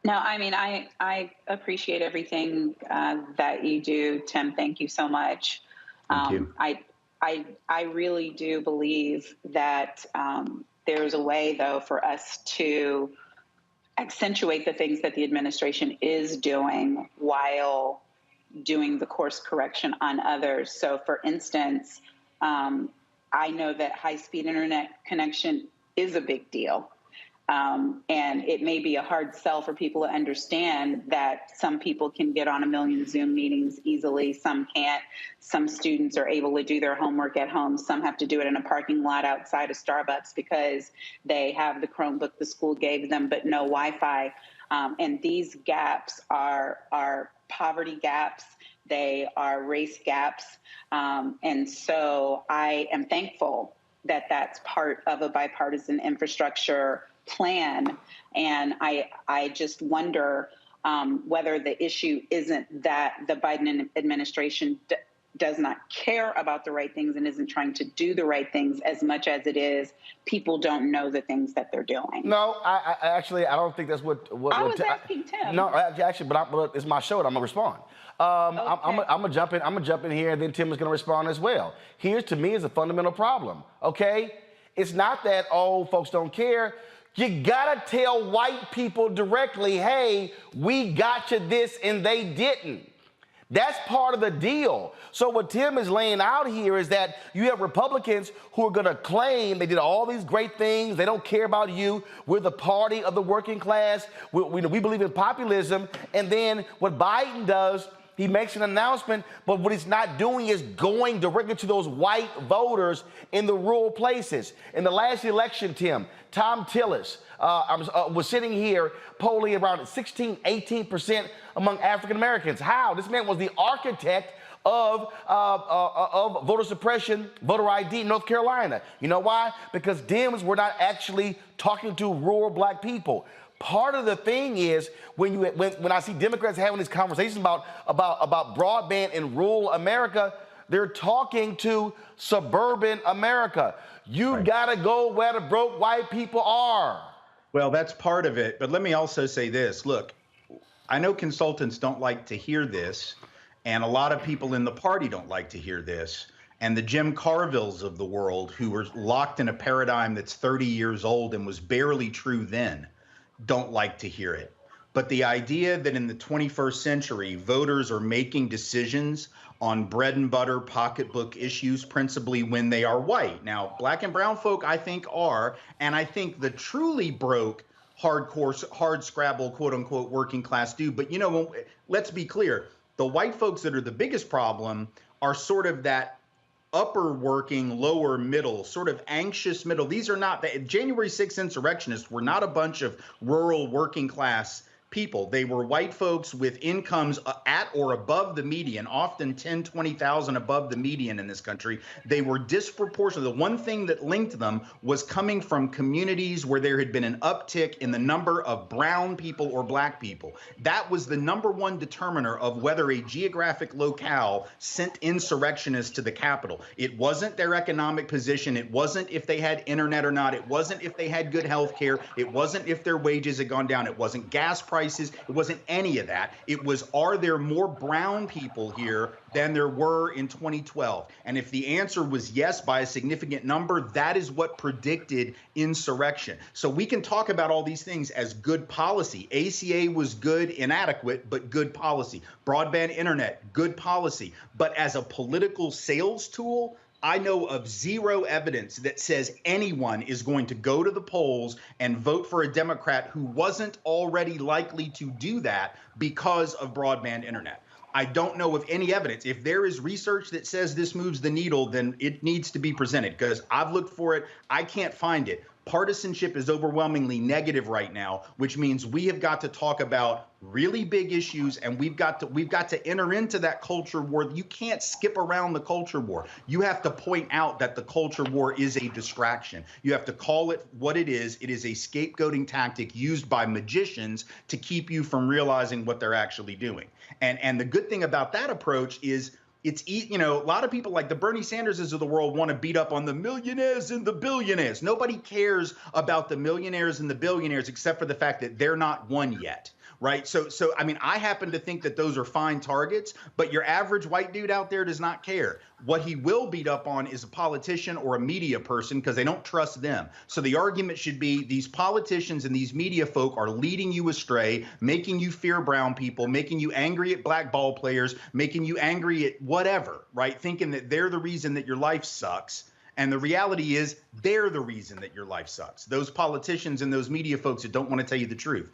No, I mean, I appreciate everything that you do, Tim. Thank you so much. Thank you. I really do believe that there's a way, though, for us to accentuate the things that the administration is doing while doing the course correction on others. So, for instance, I know that high-speed internet connection is a big deal. And it may be a hard sell for people to understand that some people can get on 1 million Zoom meetings easily, some can't. Some students are able to do their homework at home. Some have to do it in a parking lot outside of Starbucks because they have the Chromebook the school gave them, but no Wi-Fi. And these gaps are poverty gaps. They are race gaps. And so I am thankful that that's part of a bipartisan infrastructure plan. And I just wonder whether the issue isn't that the Biden administration does not care about the right things and isn't trying to do the right things as much as it is people don't know the things that they're doing. No, I actually don't think that's what I was asking Tim. No, actually, but it's my show and I'm gonna respond. Okay. I'm gonna jump in. I'm gonna jump in here, and then Tim is gonna respond as well. Here's, to me, is a fundamental problem. Okay, it's not that folks don't care. You gotta tell white people directly, hey, we got you this and they didn't. That's part of the deal. So what Tim is laying out here is that you have Republicans who are gonna claim they did all these great things, they don't care about you, we're the party of the working class, we believe in populism, and then what Biden does, he makes an announcement, but what he's not doing is going directly to those white voters in the rural places. In the last election, Tim, Tom Tillis was sitting here polling around 16, 18% among African Americans. How? This man was the architect of voter suppression, voter ID in North Carolina. You know why? Because Dems were not actually talking to rural Black people. Part of the thing is when I see Democrats having these conversations about broadband in rural America, they're talking to suburban America. You gotta go where the broke white people are. Well, that's part of it. But let me also say this. Look, I know consultants don't like to hear this, and a lot of people in the party don't like to hear this. And the Jim Carvilles of the world, who were locked in a paradigm that's 30 years old and was barely true then, don't like to hear it. But the idea that in the 21st century, voters are making decisions on bread and butter pocketbook issues, principally when they are white. Now, black and brown folk, I think, are, and I think the truly broke, hardcore, hard scrabble, quote unquote, working class do. But, you know, let's be clear. The white folks that are the biggest problem are sort of that upper working, lower middle, sort of anxious middle. These are not the January 6th insurrectionists were not a bunch of rural working class people. They were white folks with incomes at or above the median, often 10, 20,000 above the median in this country. They were disproportionate. The one thing that linked them was coming from communities where there had been an uptick in the number of brown people or black people. That was the number one determiner of whether a geographic locale sent insurrectionists to the Capitol. It wasn't their economic position. It wasn't if they had internet or not. It wasn't if they had good health care. It wasn't if their wages had gone down. It wasn't gas prices. It wasn't any of that. It was, are there more brown people here than there were in 2012? And if the answer was yes by a significant number, that is what predicted insurrection. So we can talk about all these things as good policy. ACA was good, inadequate, but good policy. Broadband internet, good policy. But as a political sales tool, I know of zero evidence that says anyone is going to go to the polls and vote for a Democrat who wasn't already likely to do that because of broadband internet. I don't know of any evidence. If there is research that says this moves the needle, then it needs to be presented, because I've looked for it. I can't find it. Partisanship is overwhelmingly negative right now, which means we have got to talk about really big issues, and we've got to enter into that culture war. You can't skip around the culture war. You have to point out that the culture war is a distraction. You have to call it what it is. It is a scapegoating tactic used by magicians to keep you from realizing what they're actually doing. And the good thing about that approach is, it's, you know, a lot of people like the Bernie Sanderses of the world want to beat up on the millionaires and the billionaires. Nobody cares about the millionaires and the billionaires except for the fact that they're not won yet. Right. So I mean, I happen to think that those are fine targets, but your average white dude out there does not care. What he will beat up on is a politician or a media person, because they don't trust them. So the argument should be these politicians and these media folk are leading you astray, making you fear brown people, making you angry at black ball players, making you angry at whatever, right? Thinking that they're the reason that your life sucks. And the reality is they're the reason that your life sucks. Those politicians and those media folks that don't want to tell you the truth.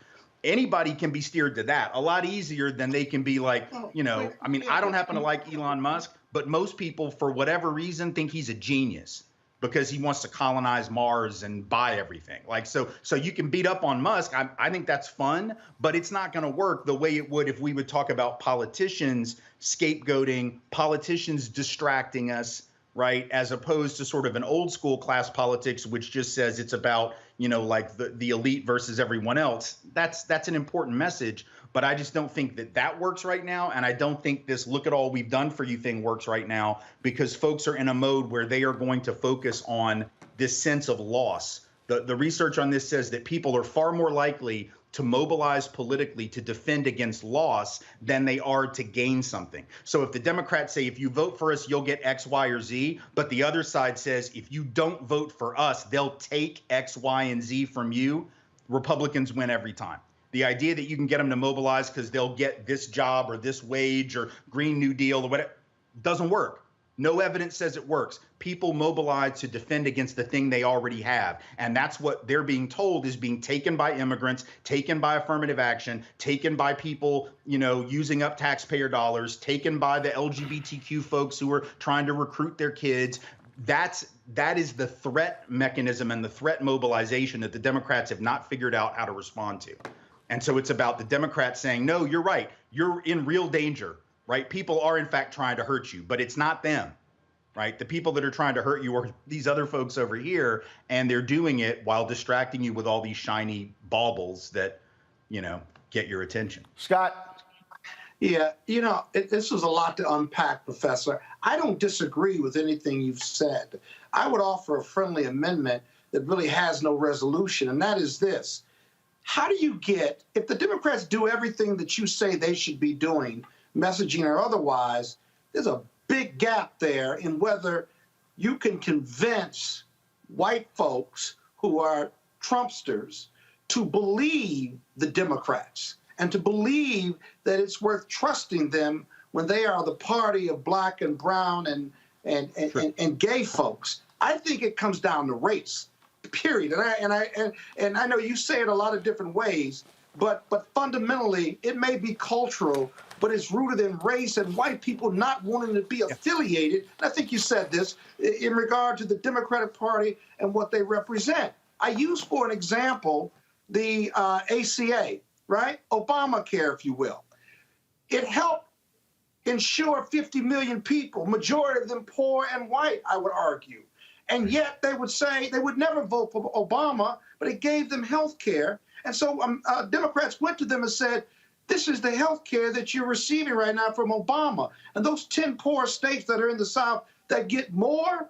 Anybody can be steered to that a lot easier than they can be like, you know, I mean, I don't happen to like Elon Musk, but most people, for whatever reason, think he's a genius because he wants to colonize Mars and buy everything. Like, so you can beat up on Musk. I think that's fun, but it's not going to work the way it would if we would talk about politicians scapegoating, politicians distracting us, right, as opposed to sort of an old school class politics, which just says it's about, you know, like the elite versus everyone else. That's an important message, but I just don't think that works right now. And I don't think this look at all we've done for you thing works right now, because folks are in a mode where they are going to focus on this sense of loss. The research on this says that people are far more likely to mobilize politically to defend against loss than they are to gain something. So if the Democrats say, if you vote for us, you'll get X, Y, or Z, but the other side says, if you don't vote for us, they'll take X, Y, and Z from you, Republicans win every time. The idea that you can get them to mobilize because they'll get this job or this wage or Green New Deal or whatever doesn't work. No evidence says it works. People mobilize to defend against the thing they already have. And that's what they're being told is being taken by immigrants, taken by affirmative action, taken by people, you know, using up taxpayer dollars, taken by the LGBTQ folks who are trying to recruit their kids. That is the threat mechanism and the threat mobilization that the Democrats have not figured out how to respond to. And so it's about the Democrats saying, no, you're right. You're in real danger. Right? People are, in fact, trying to hurt you, but it's not them, right? The people that are trying to hurt you are these other folks over here, and they're doing it while distracting you with all these shiny baubles that, you know, get your attention. Scott? Yeah, you know, this was a lot to unpack, Professor. I don't disagree with anything you've said. I would offer a friendly amendment that really has no resolution, and that is this. How do you get, if the Democrats do everything that you say they should be doing, messaging or otherwise, there's a big gap there in whether you can convince white folks who are Trumpsters to believe the Democrats. and to believe that it's worth trusting them when they are the party of black and brown and gay folks. I think it comes down to race, period. And I know you say it a lot of different ways, but fundamentally it may be cultural, but it's rooted in race and white people not wanting to be affiliated. And I think you said this in regard to the Democratic Party and what they represent. I use for an example the ACA, right? Obamacare, if you will. It helped insure 50 million people, majority of them poor and white, I would argue. And yet they would say they would never vote for Obama, but it gave them health care. And so Democrats went to them and said, this is the health care that you're receiving right now from Obama. And those 10 poor states that are in the South that get more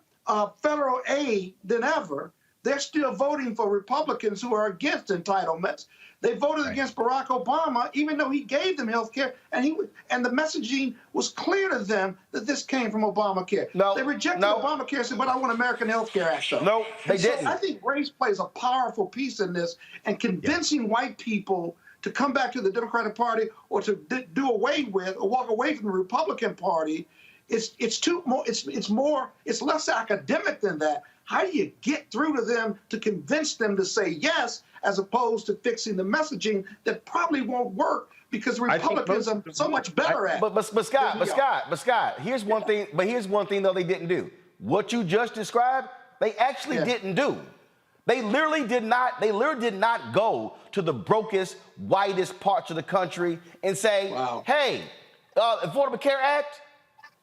federal aid than ever, they're still voting for Republicans who are against entitlements. They voted against Barack Obama, even though he gave them health care, and the messaging was clear to them that this came from Obamacare. No, they rejected Obamacare and said, but I want American Health Care Act. No, they didn't. I think race plays a powerful piece in this, and convincing white people to come back to the Democratic Party or to do away with or walk away from the Republican Party, it's less academic than that. How do you get through to them to convince them to say yes, as opposed to fixing the messaging that probably won't work because Republicans are so much better at it? But Scott, here's one thing. But here's one thing though they didn't do. What you just described, they actually didn't do. They literally did not. They literally did not go to the brokest, whitest parts of the country and say, "Hey, Affordable Care Act.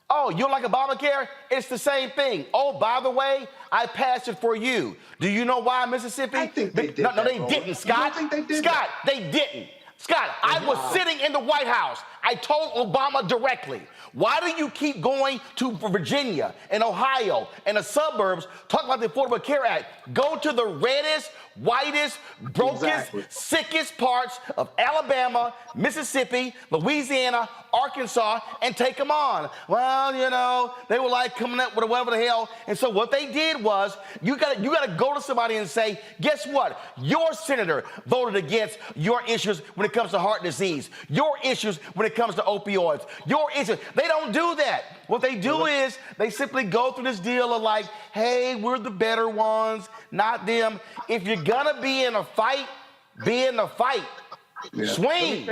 Oh, you don't like Obamacare? It's the same thing. Oh, by the way, I passed it for you. Do you know why, Mississippi?" I think they did. No, they didn't, Scott. You don't think they did Scott, they didn't. Scott, I was sitting in the White House. I told Obama directly, why do you keep going to Virginia and Ohio and the suburbs talking about the Affordable Care Act? Go to the reddest, whitest, brokest, sickest parts of Alabama, Mississippi, Louisiana, Arkansas, and take them on. Well, you know, they were like coming up with whatever the hell. And so what they did was, you gotta go to somebody and say, guess what? Your senator voted against your issues when it comes to heart disease, your issues when it comes to opioids, your issues. They don't do that. What they do is they simply go through this deal of like, hey, we're the better ones, not them. If you're gonna be in a fight, be in the fight. Swing.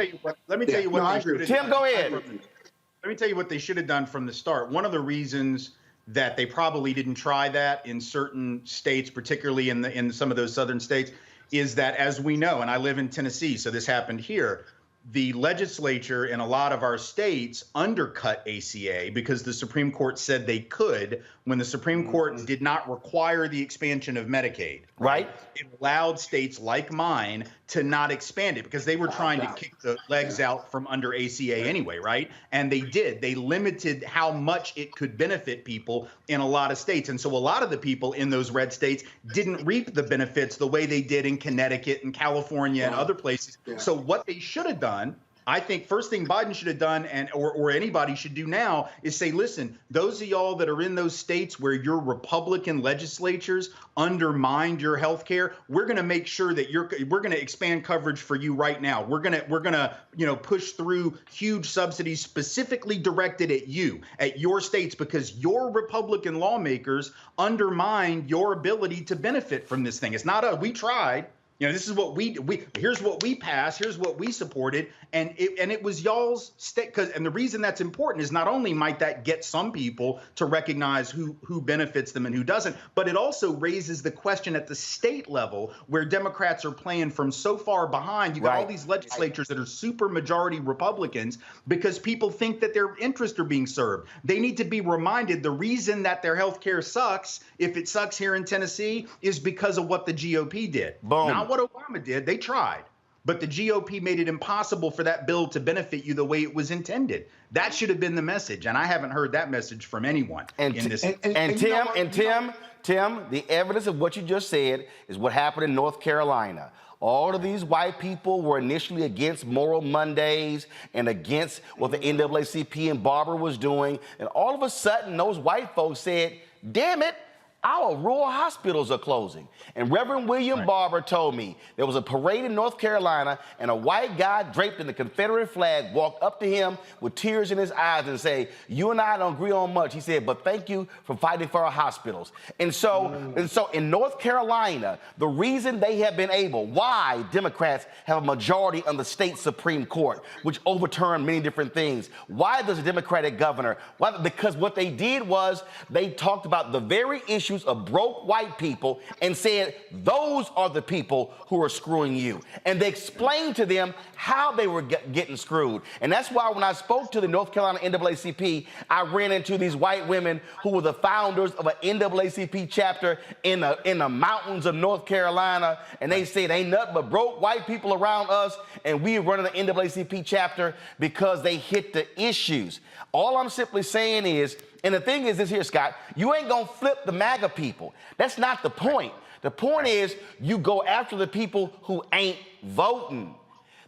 Let me tell you what. Tim, go ahead. Let me tell you what they should have done from the start. One of the reasons that they probably didn't try that in certain states, particularly in some of those southern states, is that, as we know, and I live in Tennessee, so this happened here, the legislature in a lot of our states undercut ACA because the Supreme Court said they could when the Supreme Court did not require the expansion of Medicaid. Right. It allowed states like mine to not expand it because they were trying to kick the legs out from under ACA anyway, right? And they did. They limited how much it could benefit people in a lot of states. And so a lot of the people in those red states didn't reap the benefits the way they did in Connecticut and California and other places. So what they should have done, I think first thing Biden should have done, or anybody should do now, is say, listen, those of y'all that are in those states where your Republican legislatures undermined your health care, we're going to make sure that we're going to expand coverage for you right now. We're going to push through huge subsidies specifically directed at you, at your states, because your Republican lawmakers undermined your ability to benefit from this thing. It's not we tried. You know, this is what here's what we passed, here's what we supported, and it was y'all's state. And the reason that's important is not only might that get some people to recognize who benefits them and who doesn't, but it also raises the question at the state level where Democrats are playing from so far behind. You got all these legislatures that are super majority Republicans because people think that their interests are being served. They need to be reminded the reason that their health care sucks, if it sucks here in Tennessee, is because of what the GOP did. Boom. Not what Obama did. They tried. But the GOP made it impossible for that bill to benefit you the way it was intended. That should have been the message. And I haven't heard that message from anyone in this. Tim, the evidence of what you just said is what happened in North Carolina. All of these white people were initially against Moral Mondays and against what the NAACP and Barbara was doing. And all of a sudden, those white folks said, damn it, our rural hospitals are closing. And Reverend William Barber told me there was a parade in North Carolina and a white guy draped in the Confederate flag walked up to him with tears in his eyes and said, "You and I don't agree on much." He said, "But thank you for fighting for our hospitals." And so in North Carolina, the reason they have been able, why Democrats have a majority on the state Supreme Court, which overturned many different things. Why does a Democratic governor? Why? Because what they did was they talked about the very issues of broke white people and said, those are the people who are screwing you. And they explained to them how they were getting screwed. And that's why when I spoke to the North Carolina NAACP, I ran into these white women who were the founders of an NAACP chapter in the mountains of North Carolina. And they said, ain't nothing but broke white people around us. And we are running the NAACP chapter because they hit the issues. All I'm simply saying is, and the thing is this here, Scott, you ain't gonna flip the MAGA people. That's not the point. The point is you go after the people who ain't voting.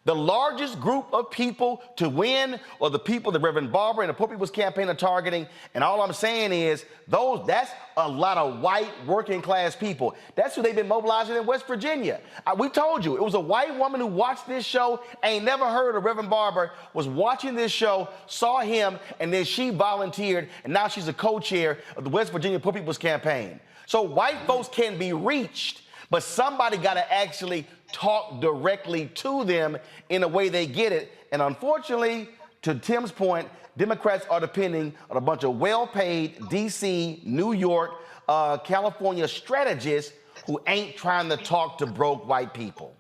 The largest group of people to win are the people that Reverend Barber and the Poor People's Campaign are targeting. And all I'm saying is that's a lot of white working class people. That's who they've been mobilizing in West Virginia. We told you, it was a white woman who watched this show, ain't never heard of Reverend Barber, was watching this show, saw him, and then she volunteered, and now she's a co-chair of the West Virginia Poor People's Campaign. So white folks can be reached, but somebody got to actually talk directly to them in a way they get it. And unfortunately, to Tim's point, Democrats are depending on a bunch of well-paid D.C., New York, California strategists who ain't trying to talk to broke white people.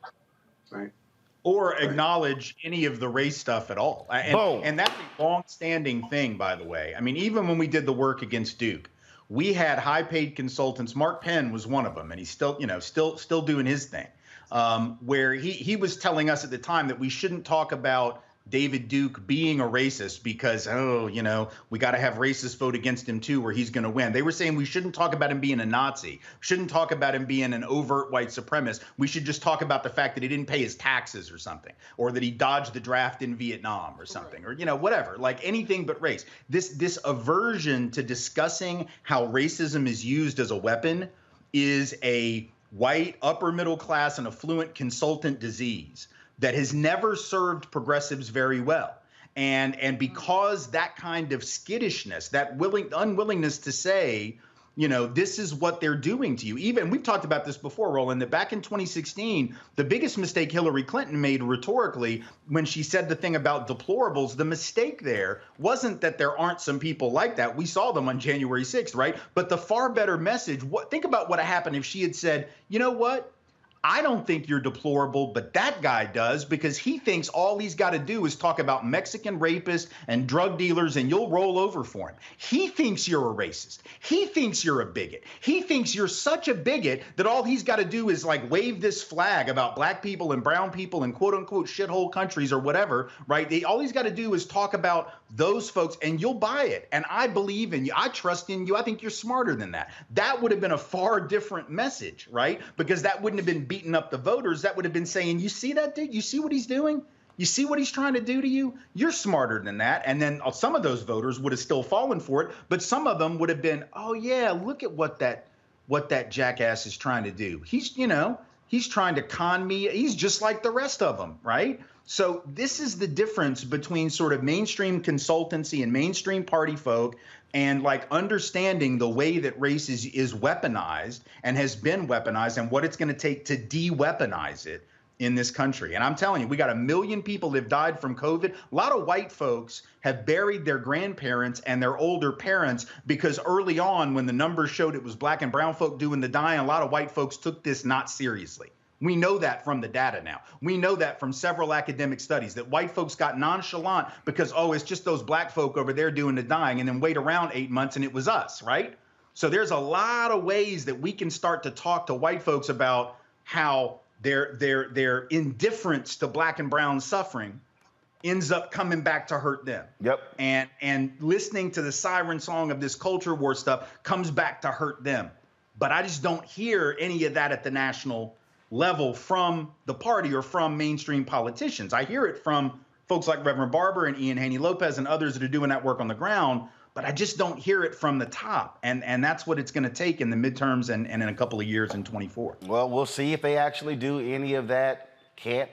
Right. Or acknowledge any of the race stuff at all. And that's a long-standing thing, by the way. I mean, even when we did the work against Duke, we had high-paid consultants. Mark Penn was one of them, and he's still, still doing his thing. Where he was telling us at the time that we shouldn't talk about David Duke being a racist because, we got to have racists vote against him too, or he's going to win. They were saying we shouldn't talk about him being a Nazi, shouldn't talk about him being an overt white supremacist. We should just talk about the fact that he didn't pay his taxes or something, or that he dodged the draft in Vietnam or something, or, whatever, like anything but race. This aversion to discussing how racism is used as a weapon is a white, upper middle class and affluent consultant disease that has never served progressives very well. And because that kind of skittishness, that unwillingness to say, this is what they're doing to you. Even we've talked about this before, Roland, that back in 2016, the biggest mistake Hillary Clinton made rhetorically when she said the thing about deplorables, the mistake there wasn't that there aren't some people like that. We saw them on January 6th, right? But the far better message, think about what happened if she had said, you know what? I don't think you're deplorable, but that guy does, because he thinks all he's got to do is talk about Mexican rapists and drug dealers and you'll roll over for him. He thinks you're a racist. He thinks you're a bigot. He thinks you're such a bigot that all he's got to do is like wave this flag about black people and brown people and quote unquote shithole countries or whatever, right? All he's got to do is talk about those folks and you'll buy it. And I believe in you. I trust in you. I think you're smarter than that. That would have been a far different message, right? Because that wouldn't have been beating up the voters. That would have been saying, you see that dude? You see what he's doing? You see what he's trying to do to you? You're smarter than that. And then some of those voters would have still fallen for it, but some of them would have been, oh yeah, look at what that jackass is trying to do. He's trying to con me. He's just like the rest of them, right? So this is the difference between sort of mainstream consultancy and mainstream party folk and like understanding the way that race is weaponized and has been weaponized and what it's going to take to de-weaponize it in this country. And I'm telling you, we got 1 million people that have died from COVID. A lot of white folks have buried their grandparents and their older parents because early on when the numbers showed it was black and brown folk doing the dying, a lot of white folks took this not seriously. We know that from the data now. We know that from several academic studies that white folks got nonchalant because, oh, it's just those black folk over there doing the dying, and then wait around 8 months and it was us, right? So there's a lot of ways that we can start to talk to white folks about how their indifference to black and brown suffering ends up coming back to hurt them. Yep. And listening to the siren song of this culture war stuff comes back to hurt them. But I just don't hear any of that at the national level from the party or from mainstream politicians. I hear it from folks like Reverend Barber and Ian Haney Lopez and others that are doing that work on the ground. but I just don't hear it from the top. And that's what it's going to take in the midterms and in a couple of years in 24. Well, we'll see if they actually do any of that. Can't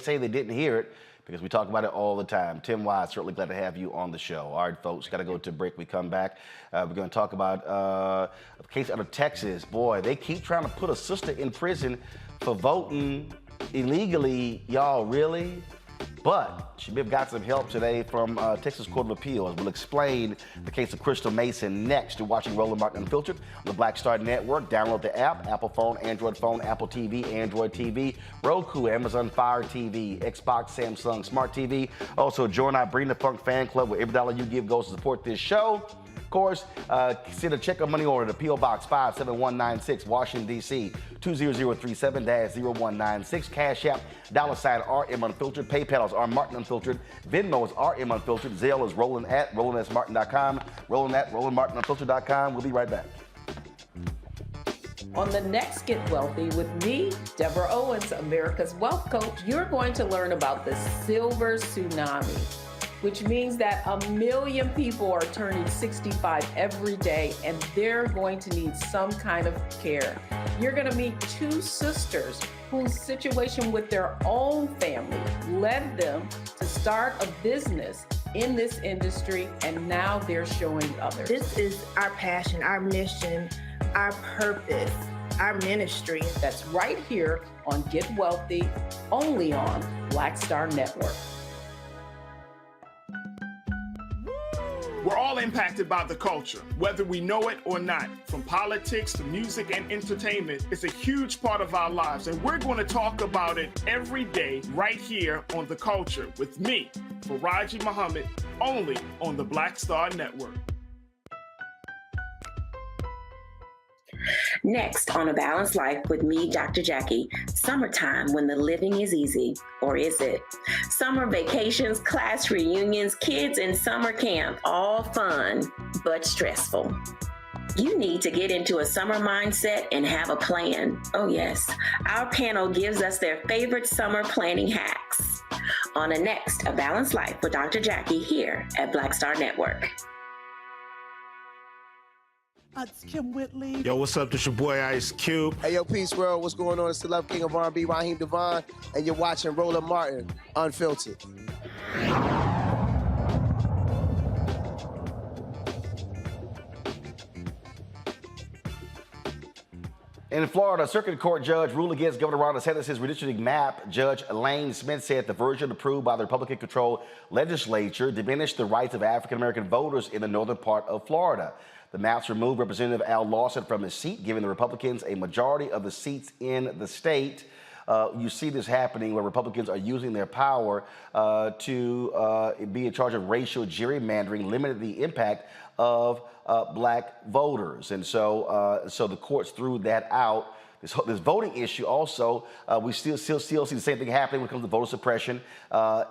say they didn't hear it, because we talk about it all the time. Tim Wise, certainly glad to have you on the show. All right, folks, got to go to a break. We come back. We're going to talk about a case out of Texas. Boy, they keep trying to put a sister in prison for voting illegally. Y'all, really? But she may have got some help today from Texas Court of Appeals. We'll explain the case of Crystal Mason next. You're watching Roland Martin Unfiltered on the Black Star Network. Download the app, Apple phone, Android phone, Apple TV, Android TV, Roku, Amazon Fire TV, Xbox, Samsung Smart TV. Also, join our Bring the Funk fan club, where every dollar you give goes to support this show. Of course, send a check or money order to P.O. Box 57196, Washington, D.C. 20037-0196. Cash App, $RM Unfiltered. PayPal is R Martin Unfiltered. Venmo is RM Unfiltered. Zelle is Roland@RolandSMartin.com. Roland@RolandMartinUnfiltered.com. We'll be right back. On the next Get Wealthy with me, Deborah Owens, America's Wealth Coach, you're going to learn about the silver tsunami, which means that 1 million people are turning 65 every day, and they're going to need some kind of care. You're going to meet two sisters whose situation with their own family led them to start a business in this industry, and now they're showing others. This is our passion, our mission, our purpose, our ministry. That's right here on Get Wealthy, only on Black Star Network. We're all impacted by the culture, whether we know it or not. From politics to music and entertainment, it's a huge part of our lives, and we're going to talk about it every day right here on The Culture with me, Faraji Muhammad, only on the Black Star Network. Next on A Balanced Life with me, Dr. Jackie, summertime when the living is easy, or is it? Summer vacations, class reunions, kids in summer camp, all fun, but stressful. You need to get into a summer mindset and have a plan. Oh yes, our panel gives us their favorite summer planning hacks. On the next A Balanced Life with Dr. Jackie here at Black Star Network. It's Kim Whitley. Yo, what's up? This your boy Ice Cube. Hey, yo, Peace World. What's going on? It's the Love King of R&B, Raheem Devon, and you're watching Roland Martin Unfiltered. In Florida, Circuit Court judge ruled against Governor Ron DeSantis' redistricting map. Judge Elaine Smith said the version approved by the Republican-controlled legislature diminished the rights of African-American voters in the northern part of Florida. The maps removed Representative Al Lawson from his seat, giving the Republicans a majority of the seats in the state. You see this happening where Republicans are using their power to be in charge of racial gerrymandering, limiting the impact of black voters. And so the courts threw that out. This voting issue also, we still see the same thing happening when it comes to voter suppression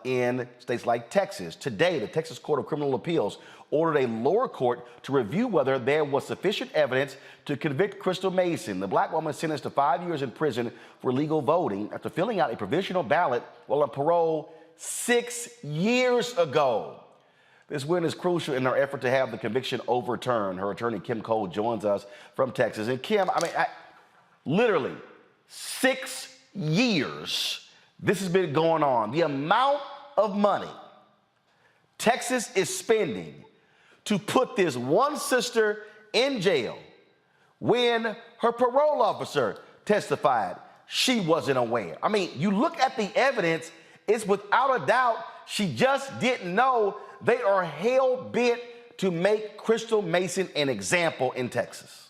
in states like Texas. Today, the Texas Court of Criminal Appeals ordered a lower court to review whether there was sufficient evidence to convict Crystal Mason, the black woman sentenced to 5 years in prison for illegal voting after filling out a provisional ballot while on parole 6 years ago. This win is crucial in our effort to have the conviction overturned. Her attorney, Kim Cole, joins us from Texas. And Kim, literally 6 years this has been going on. The amount of money Texas is spending to put this one sister in jail when her parole officer testified she wasn't aware. I mean, you look at the evidence, it's without a doubt she just didn't know. They are hell-bent to make Crystal Mason an example in Texas.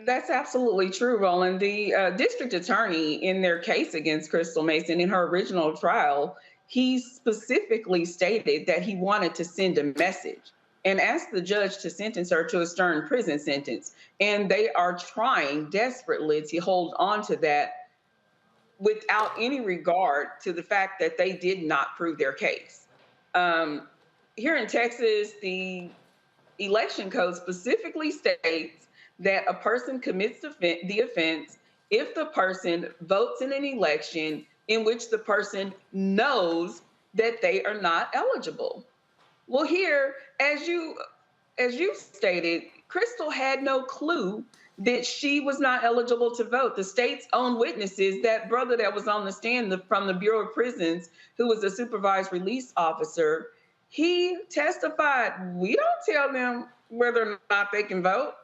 That's absolutely true, Roland. The district attorney in their case against Crystal Mason in her original trial, he specifically stated that he wanted to send a message and asked the judge to sentence her to a stern prison sentence. And they are trying desperately to hold on to that without any regard to the fact that they did not prove their case. Here in Texas, the election code specifically states that a person commits the offense if the person votes in an election in which the person knows that they are not eligible. Well, here, as you stated, Crystal had no clue that she was not eligible to vote. The state's own witnesses, that brother that was on the stand from the Bureau of Prisons, who was a supervised release officer, he testified, we don't tell them whether or not they can vote.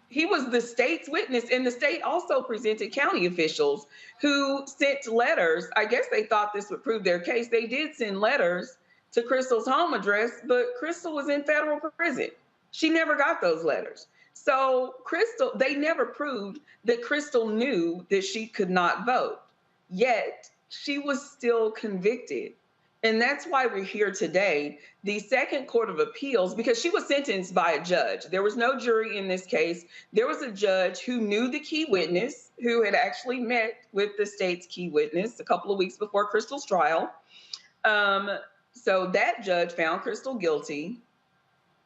He was the state's witness, and the state also presented county officials who sent letters. I guess they thought this would prove their case. They did send letters to Crystal's home address, but Crystal was in federal prison. She never got those letters. So Crystal, they never proved that Crystal knew that she could not vote, yet she was still convicted. And that's why we're here today. The Second Court of Appeals, because she was sentenced by a judge. There was no jury in this case. There was a judge who knew the key witness, who had actually met with the state's key witness a couple of weeks before Crystal's trial. So that judge found Crystal guilty.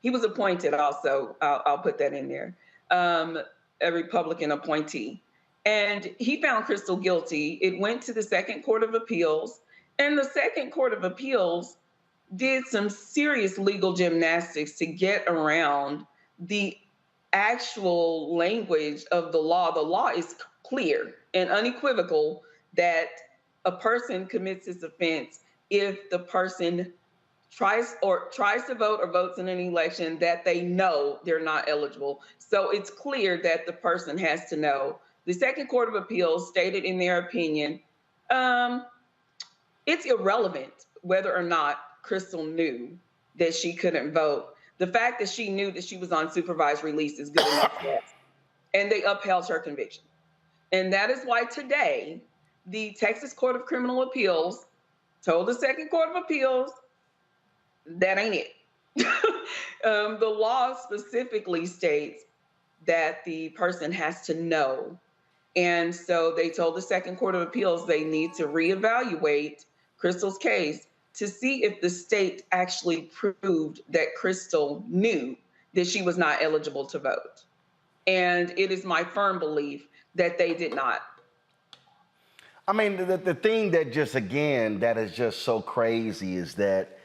He was appointed also, I'll put that in there, a Republican appointee. And he found Crystal guilty. It went to the Second Court of Appeals. And the Second Court of Appeals did some serious legal gymnastics to get around the actual language of the law. The law is clear and unequivocal that a person commits this offense if the person tries to vote or votes in an election that they know they're not eligible. So it's clear that the person has to know. The Second Court of Appeals stated in their opinion, it's irrelevant whether or not Crystal knew that she couldn't vote. The fact that she knew that she was on supervised release is good enough for us. And they upheld her conviction. And that is why today, the Texas Court of Criminal Appeals told the Second Court of Appeals, that ain't it. The law specifically states that the person has to know. And so they told the Second Court of Appeals they need to reevaluate Crystal's case to see if the state actually proved that Crystal knew that she was not eligible to vote. And it is my firm belief that they did not. I mean, the thing that just, again, that is just so crazy is that,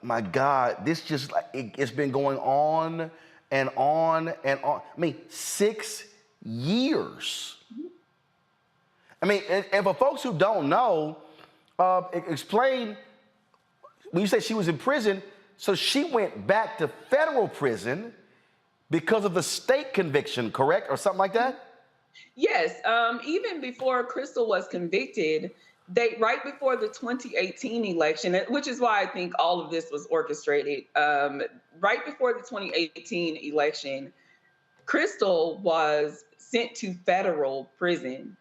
my God, this just, it's been going on and on and on. I mean, 6 years. I mean, and for folks who don't know, explain, when you say she was in prison, so she went back to federal prison because of the state conviction, correct? Or something like that? Yes, even before Crystal was convicted, right before the 2018 election, which is why I think all of this was orchestrated, right before the 2018 election, Crystal was sent to federal prison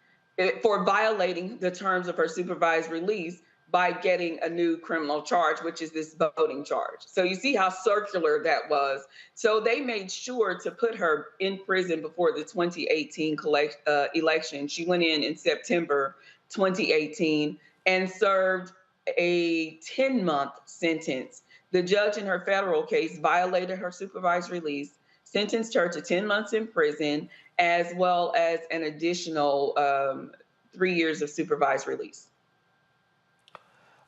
for violating the terms of her supervised release by getting a new criminal charge, which is this voting charge. So you see how circular that was. So they made sure to put her in prison before the 2018 election. She went in September 2018 and served a 10-month sentence. The judge in her federal case violated her supervised release, sentenced her to 10 months in prison, as well as an additional 3 years of supervised release.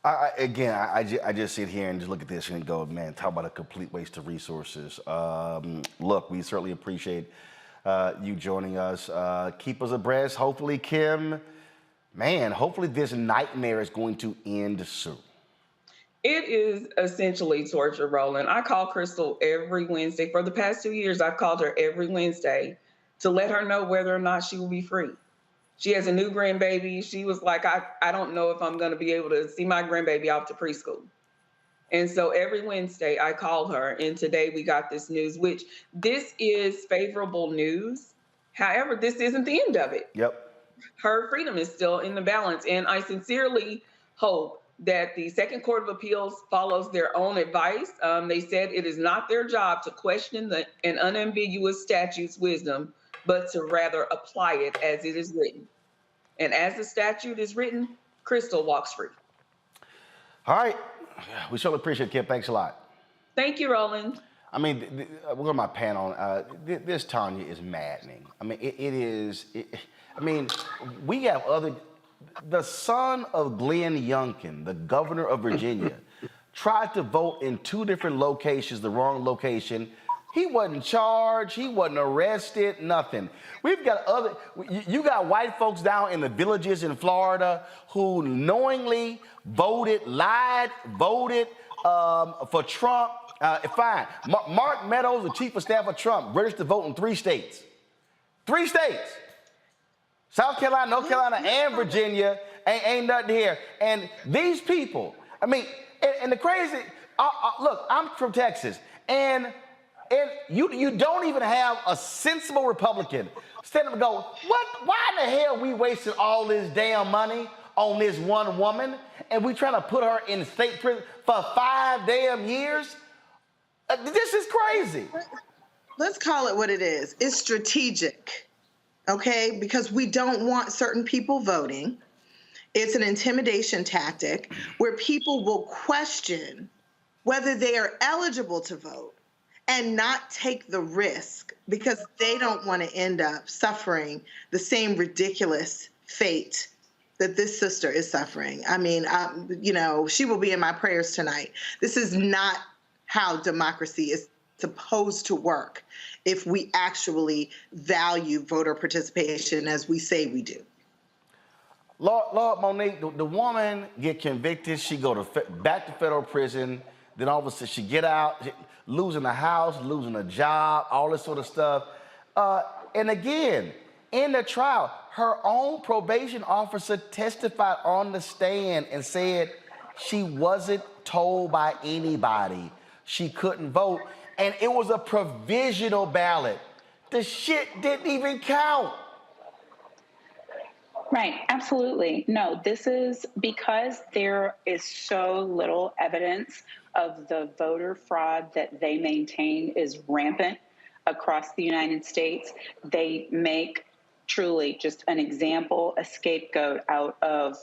I just sit here and just look at this and go, man, talk about a complete waste of resources. Look, we certainly appreciate you joining us. Keep us abreast. Hopefully, Kim, man, hopefully this nightmare is going to end soon. It is essentially torture, Roland. I call Crystal every Wednesday. For the past 2 years, I've called her every Wednesday to let her know whether or not she will be free. She has a new grandbaby. She was like, I don't know if I'm going to be able to see my grandbaby off to preschool. And so every Wednesday I call her, and today we got this news, which this is favorable news. However, this isn't the end of it. Yep. Her freedom is still in the balance. And I sincerely hope that the Second Court of Appeals follows their own advice. They said it is not their job to question an unambiguous statute's wisdom, but to rather apply it as it is written. And as the statute is written, Crystal walks free. All right. We certainly appreciate it, Kim. Thanks a lot. Thank you, Roland. I mean, we're going to my panel. This, Tanya, is maddening. I mean, it is. I mean, we have the son of Glenn Youngkin, the governor of Virginia, tried to vote in 2 different locations, the wrong location. He wasn't charged, he wasn't arrested, nothing. We've got you got white folks down in the villages in Florida who knowingly lied, voted for Trump. Fine. Mark Meadows, the chief of staff of Trump, registered to vote in 3 states. 3 states. South Carolina, North Carolina, and Virginia. Ain't nothing here. And these people, I mean, and the crazy, look, I'm from Texas, and you don't even have a sensible Republican stand up and go, why in the hell we wasting all this damn money on this one woman, and we trying to put her in state prison for 5 damn years? This is crazy. Let's call it what it is. It's strategic, okay? Because we don't want certain people voting. It's an intimidation tactic where people will question whether they are eligible to vote and not take the risk because they don't want to end up suffering the same ridiculous fate that this sister is suffering. I mean, she will be in my prayers tonight. This is not how democracy is supposed to work if we actually value voter participation as we say we do. Lord Monique, the woman get convicted, she go back to federal prison, then all of a sudden she get out, losing a house, losing a job, all this sort of stuff. And again, in the trial, her own probation officer testified on the stand and said she wasn't told by anybody she couldn't vote, and it was a provisional ballot. The shit didn't even count. Right, absolutely. No, this is because there is so little evidence of the voter fraud that they maintain is rampant across the United States. They make truly just an example, a scapegoat out of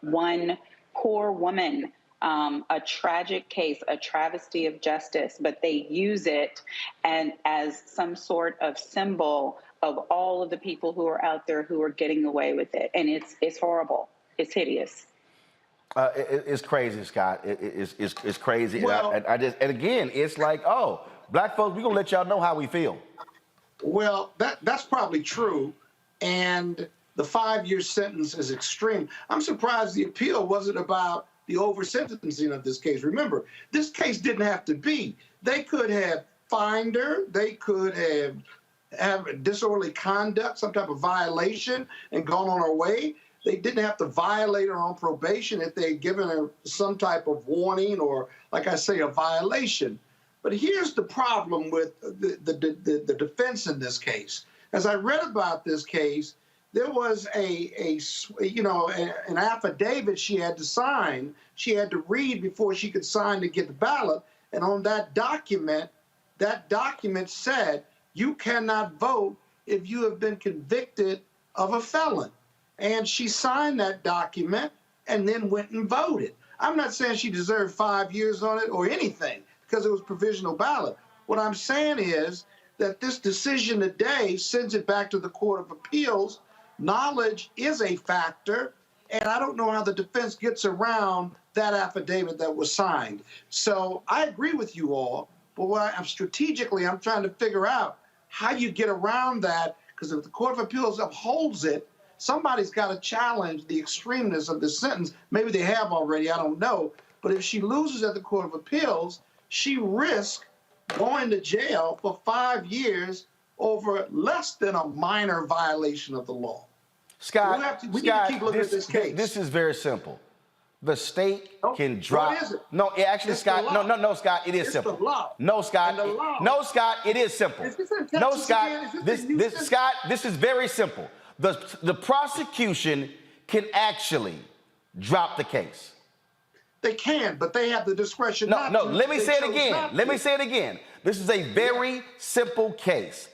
one poor woman, a tragic case, a travesty of justice, but they use it and as some sort of symbol of all of the people who are out there who are getting away with it. And it's horrible. It's hideous. It's crazy, Scott. It's crazy. Well, and again, it's like, oh, black folks, we're going to let y'all know how we feel. Well, that's probably true. And the 5-year sentence is extreme. I'm surprised the appeal wasn't about the over-sentencing of this case. Remember, this case didn't have to be. They could have fined her. They could have disorderly conduct, some type of violation, and gone on her way. They didn't have to violate her on probation if they had given her some type of warning or, like I say, a violation. But here's the problem with the defense in this case. As I read about this case, there was an affidavit she had to sign. She had to read before she could sign to get the ballot. And on that document said, you cannot vote if you have been convicted of a felon. And she signed that document and then went and voted. I'm not saying she deserved 5 years on it or anything because it was provisional ballot. What I'm saying is that this decision today sends it back to the Court of Appeals. Knowledge is a factor, and I don't know how the defense gets around that affidavit that was signed. So I agree with you all, but I'm trying to figure out how you get around that, because if the Court of Appeals upholds it, somebody's got to challenge the extremeness of this sentence. Maybe they have already, I don't know. But if she loses at the Court of Appeals, she risks going to jail for 5 years over less than a minor violation of the law. Scott, we need to keep looking at this case. This is very simple. The state can drop. What is it? No, actually, It's Scott. the law. No, Scott. It is It's simple. the law. No, Scott. And the law. No, Scott. It is simple. Is this in Texas No, Scott. again? Is this in Scott. This is very simple. The prosecution can actually drop the case. They can, but they have the discretion No, not no. to. Let me They say it chose again. not Let to. me say it again. This is a very simple case.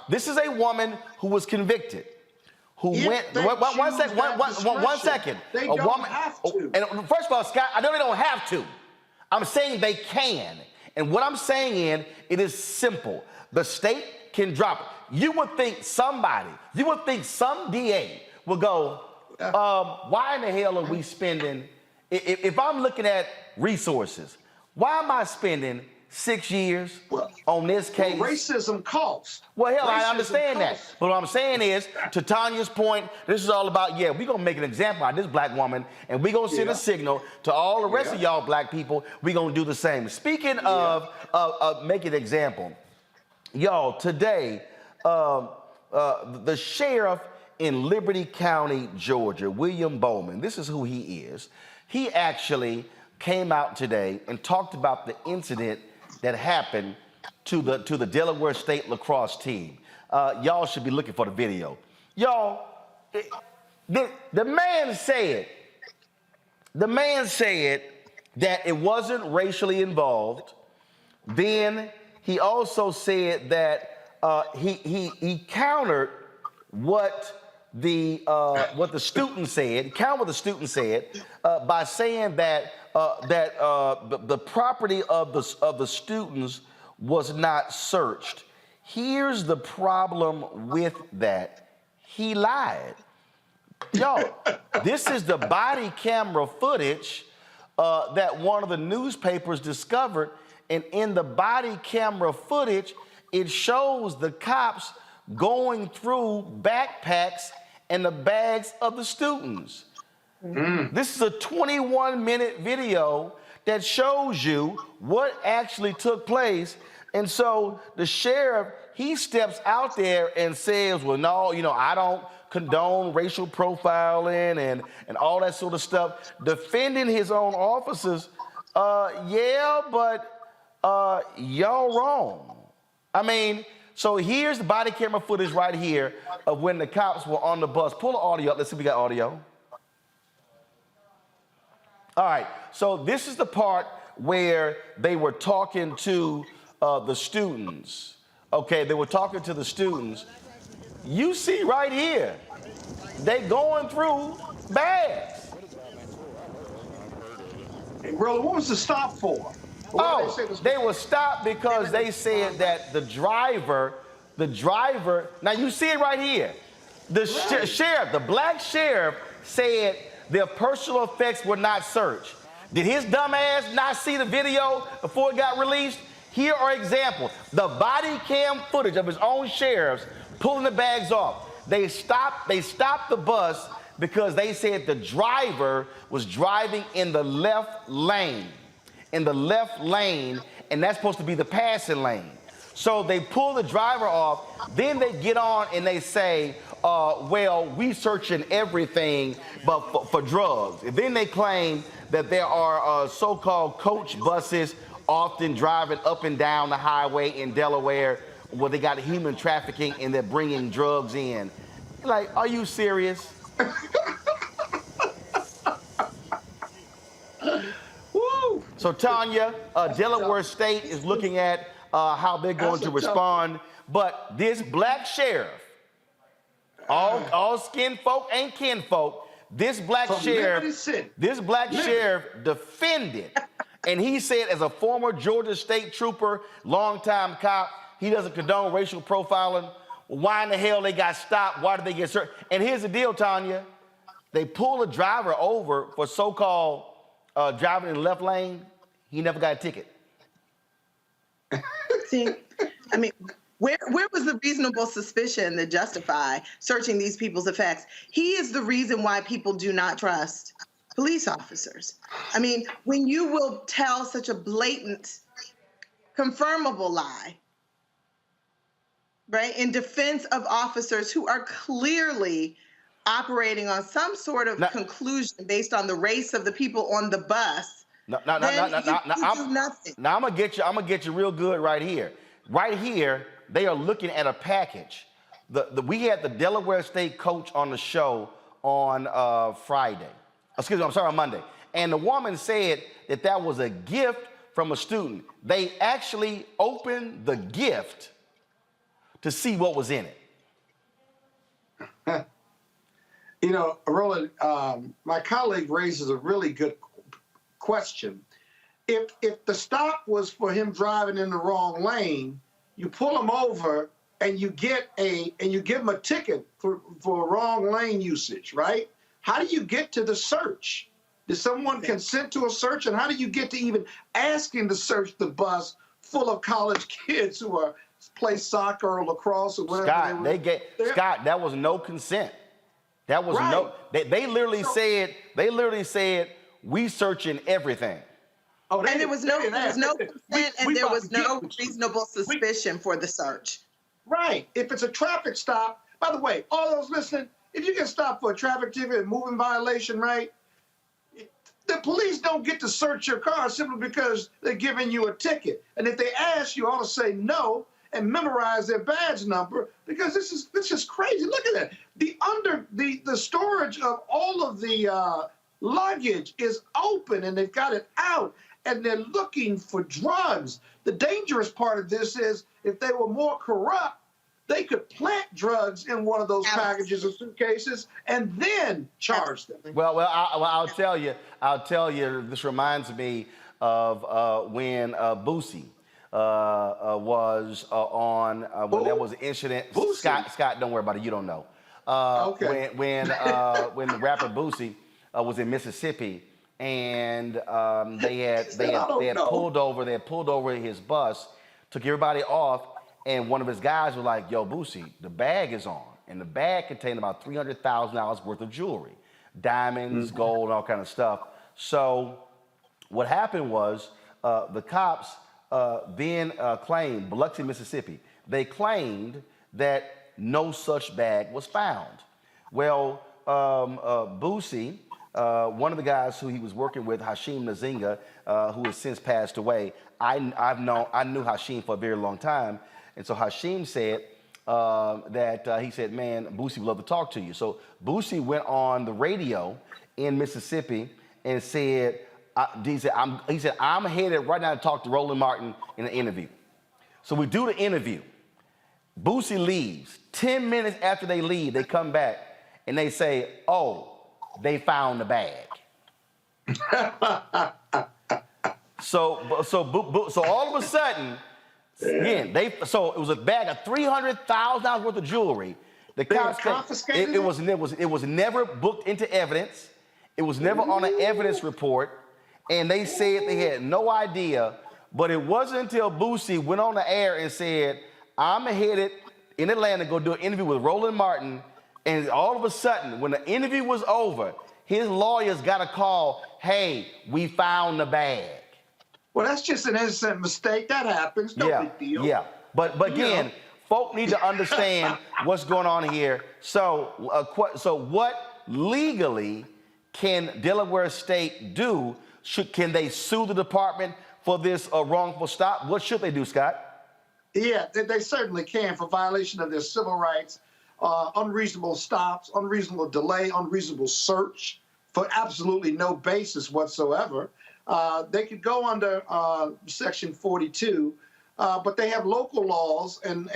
This is a woman who was convicted. Who If went? they One choose second. that One second. They A don't woman. have to. And first of all, Scott, I know they don't have to. I'm saying they can. And what I'm saying it is simple. The state can drop it. You would think some DA would go, why in the hell are we spending If I'm looking at resources, why am I spending 6 years on this case? Well, racism costs. Well, hell, I Racism understand that. costs. But what I'm saying is, to Tanya's point, this is all about, we're going to make an example out of this black woman, and we're going to send a signal to all the rest of y'all black people. We're going to do the same. Speaking of making an example, y'all, today, the sheriff in Liberty County, Georgia, William Bowman, this is who he is. He actually came out today and talked about the incident that happened to the Delaware State lacrosse team. Y'all should be looking for the video. Y'all, the man said that it wasn't racially involved. Then he also said that he countered what the student said. Counter what the student said by saying that the property of the students was not searched. Here's the problem with that. He lied. Y'all, this is the body camera footage that one of the newspapers discovered. And in the body camera footage, it shows the cops going through backpacks and the bags of the students. This is a 21-minute video that shows you what actually took place. And so the sheriff, he steps out there and says, well, no, I don't condone racial profiling and all that sort of stuff, defending his own officers. But y'all wrong. I mean, so here's the body camera footage right here of when the cops were on the bus. Pull the audio up. Let's see if we got audio. All right. So this is the part where they were talking to the students. Okay, they were talking to the students. You see right here, they going through bags. Hey, Roland, what was the stop for? They were stopped because they said that the driver, now you see it right here. The sheriff, the black sheriff said their personal effects were not searched. Did his dumb ass not see the video before it got released? Here are examples. The body cam footage of his own sheriffs pulling the bags off. They stopped the bus because they said the driver was driving in the left lane. And that's supposed to be the passing lane. So they pull the driver off, then they get on and they say, we searching everything but for drugs. And then they claim that there are so-called coach buses often driving up and down the highway in Delaware where they got human trafficking and they're bringing drugs in. Like, are you serious? So Tanya, Delaware State is looking at how they're going to respond. But this black sheriff, all skin folk ain't kin folk, this black sheriff defended. And he said, as a former Georgia State trooper, longtime cop, he doesn't condone racial profiling. Why in the hell they got stopped? Why did they get searched? And here's the deal, Tanya. They pull a driver over for so-called driving in the left lane. He never got a ticket. See, I mean, where was the reasonable suspicion that justify searching these people's effects? He is the reason why people do not trust police officers. I mean, when you will tell such a blatant, confirmable lie, right, in defense of officers who are clearly operating on some sort of conclusion based on the race of the people on the bus, do nothing. Now I'm gonna get you real good right here. Right here, they are looking at a package. We had the Delaware State coach on the show on on Monday. And the woman said that was a gift from a student. They actually opened the gift to see what was in it. Roland, my colleague raises a really good question. If the stop was for him driving in the wrong lane, you pull him over and you give him a ticket for wrong lane usage, right? How do you get to the search? Did someone consent to a search? And how do you get to even asking to search the bus full of college kids who are play soccer or lacrosse or whatever? Scott, that was no consent. That was Right. no. They literally said we searching everything. Oh, And there was no consent, and there was no reasonable suspicion for the search. Right. If it's a traffic stop, by the way, all those listening, if you get stopped for a traffic ticket and moving violation, right, the police don't get to search your car simply because they're giving you a ticket. And if they ask, you ought to say no and memorize their badge number, because this is crazy. Look at that. The storage of all of the luggage is open, and they've got it out, and they're looking for drugs. The dangerous part of this is if they were more corrupt, they could plant drugs in one of those packages or suitcases and then charge them. Well, I'll tell you. This reminds me of when Boosie was on when there was an incident. Scott, don't worry about it. You don't know. Okay. When the rapper Boosie was in Mississippi, and they had pulled over his bus, took everybody off. And one of his guys was like, yo, Boosie, the bag is on. And the bag contained about $300,000 worth of jewelry, diamonds, gold, all kind of stuff. So what happened was the cops then claimed, Biloxi, Mississippi, they claimed that no such bag was found. Well, Boosie, one of the guys who he was working with, Hashim Nzinga, who has since passed away, I knew Hashim for a very long time. And so Hashim said that he said, man, Boosie would love to talk to you. So Boosie went on the radio in Mississippi and said, I'm headed right now to talk to Roland Martin in an interview. So we do the interview. Boosie leaves. 10 minutes after they leave, they come back and they say, oh, they found the bag. So all of a sudden, again, so it was a bag of $300,000 worth of jewelry. The cops confiscated it was never booked into evidence. It was never on an evidence report, and they said they had no idea. But it wasn't until Boosie went on the air and said, "I'm headed in Atlanta to go do an interview with Roland Martin," and all of a sudden, when the interview was over, his lawyers got a call. Hey, we found the bag. Well, that's just an innocent mistake. That happens. No big deal. Yeah. But again, folk need to understand what's going on here. So what legally can Delaware State do? Can they sue the department for this wrongful stop? What should they do, Scott? Yeah, they certainly can for violation of their civil rights, unreasonable stops, unreasonable delay, unreasonable search for absolutely no basis whatsoever. They could go under Section 42, but they have local laws and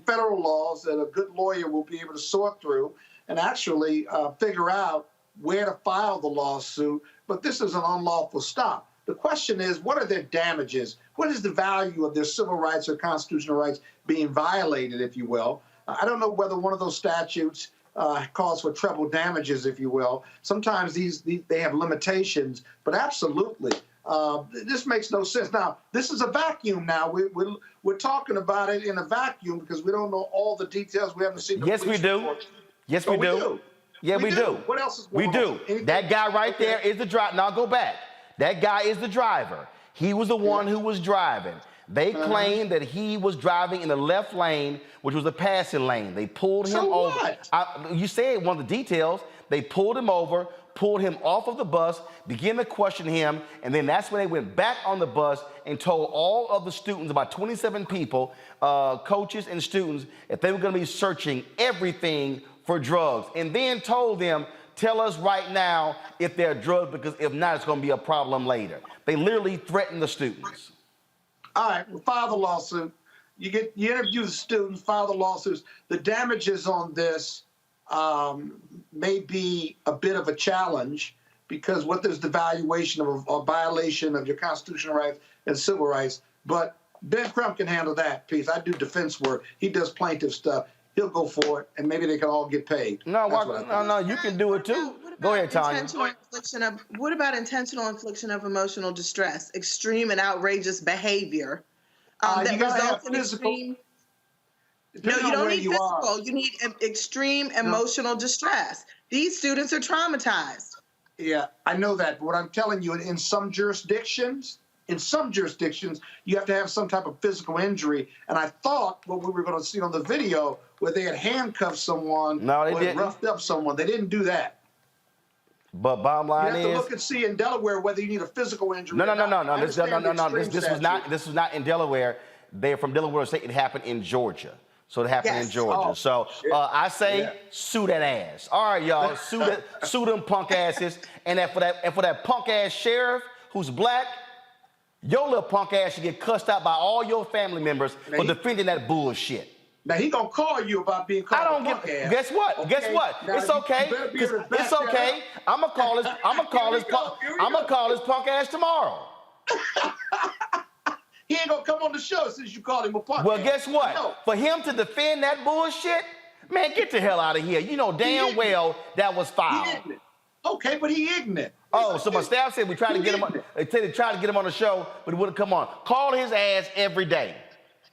federal laws that a good lawyer will be able to sort through and actually figure out where to file the lawsuit. But this is an unlawful stop. The question is, what are their damages? What is the value of their civil rights or constitutional rights being violated, if you will? I don't know whether one of those statutes calls for treble damages, if you will. Sometimes they have limitations, but absolutely, this makes no sense. Now, this is a vacuum now. We're talking about it in a vacuum because we don't know all the details. We haven't seen the police report. Yes, we do. Yeah, we do. What else is going on? We do. Anything? That guy right there is the driver. Now, go back. That guy is the driver. He was the one who was driving. They claimed that he was driving in the left lane, which was a passing lane. They pulled him over. What? You said one of the details. They pulled him over, pulled him off of the bus, began to question him, and then that's when they went back on the bus and told all of the students, about 27 people, coaches and students, that they were going to be searching everything for drugs, and then told them, tell us right now if they're drugs, because if not, it's going to be a problem later. They literally threatened the students. All right, well, file the lawsuit. You interview the students, file the lawsuits. The damages on this may be a bit of a challenge because what there's the valuation of a violation of your constitutional rights and civil rights. But Ben Crump can handle that piece. I do defense work. He does plaintiff stuff. he'll go for it, and maybe they can all get paid. No, you can do it too. Go ahead, Tanya. What about intentional infliction of emotional distress, extreme and outrageous behavior that results in extreme? No, you don't need physical. You need extreme emotional distress. These students are traumatized. Yeah, I know that. But what I'm telling you, in some jurisdictions, you have to have some type of physical injury. And I thought what we were going to see on the video, where they had handcuffed someone, roughed up someone. They didn't do that. But bottom line is, you have to look and see in Delaware whether you need a physical injury. No. This was not in Delaware. They're from Delaware State. It happened in Georgia. So it happened in Georgia. I say sue that ass. All right, y'all, sue them punk asses. And for that punk ass sheriff who's black, your little punk ass should get cussed out by all your family members for defending that bullshit. Now he gonna call you about being called a punk ass. Guess what? Okay. Guess what? Now, it's okay. It's okay. I'm gonna call his punk ass tomorrow. He ain't gonna come on the show since you called him a punk. Well, guess what? No. For him to defend that bullshit, man, get the hell out of here. You know damn well that was foul. Okay, but he ignorant. Oh, so my staff said we tried to get him. They said they tried to get him on the show, but he wouldn't come on. Call his ass every day.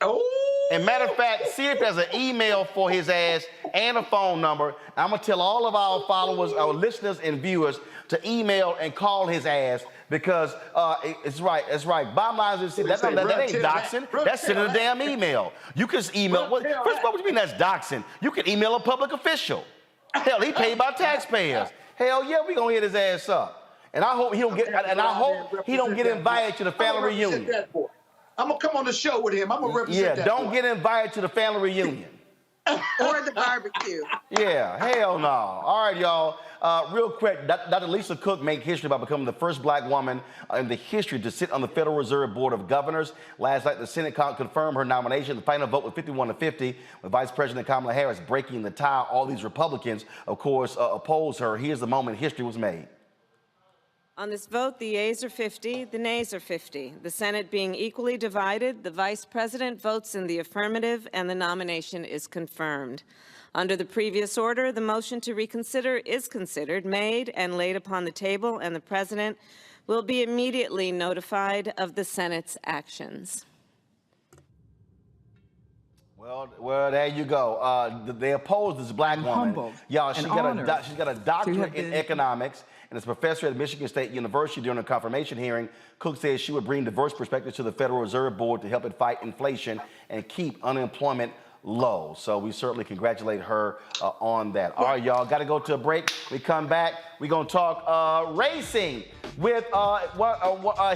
Oh. And matter of fact, see if there's an email for his ass and a phone number. I'm gonna tell all of our followers, our listeners and viewers to email and call his ass because it's right. Bottom line is that ain't doxing. That's sending a damn email. You can email. First of all, what do you mean that's doxing? You can email a public official. Hell, he paid by taxpayers. Hell yeah, we gonna hit his ass up. And I hope he don't get. And I hope he don't get invited to the family reunion. I'm gonna come on the show with him. I'm gonna represent that. Don't get invited to the family reunion. Or the barbecue. Yeah, hell no. All right, y'all. Real quick, Dr. Lisa Cook made history by becoming the first black woman in the history to sit on the Federal Reserve Board of Governors. Last night, the Senate confirmed her nomination. The final vote was 51-50, with Vice President Kamala Harris breaking the tie. All these Republicans, of course, oppose her. Here's the moment history was made. On this vote, the yeas are 50, the nays are 50. The Senate being equally divided, the Vice President votes in the affirmative and the nomination is confirmed. Under the previous order, the motion to reconsider is considered, made, and laid upon the table, and the President will be immediately notified of the Senate's actions. Well, there you go. They oppose this black woman. Y'all, she's got a doctorate in economics and is a professor at Michigan State University. During a confirmation hearing, Cook says she would bring diverse perspectives to the Federal Reserve Board to help it fight inflation and keep unemployment low. So we certainly congratulate her on that. All right, y'all, got to go to a break. We come back, we're going to talk racing with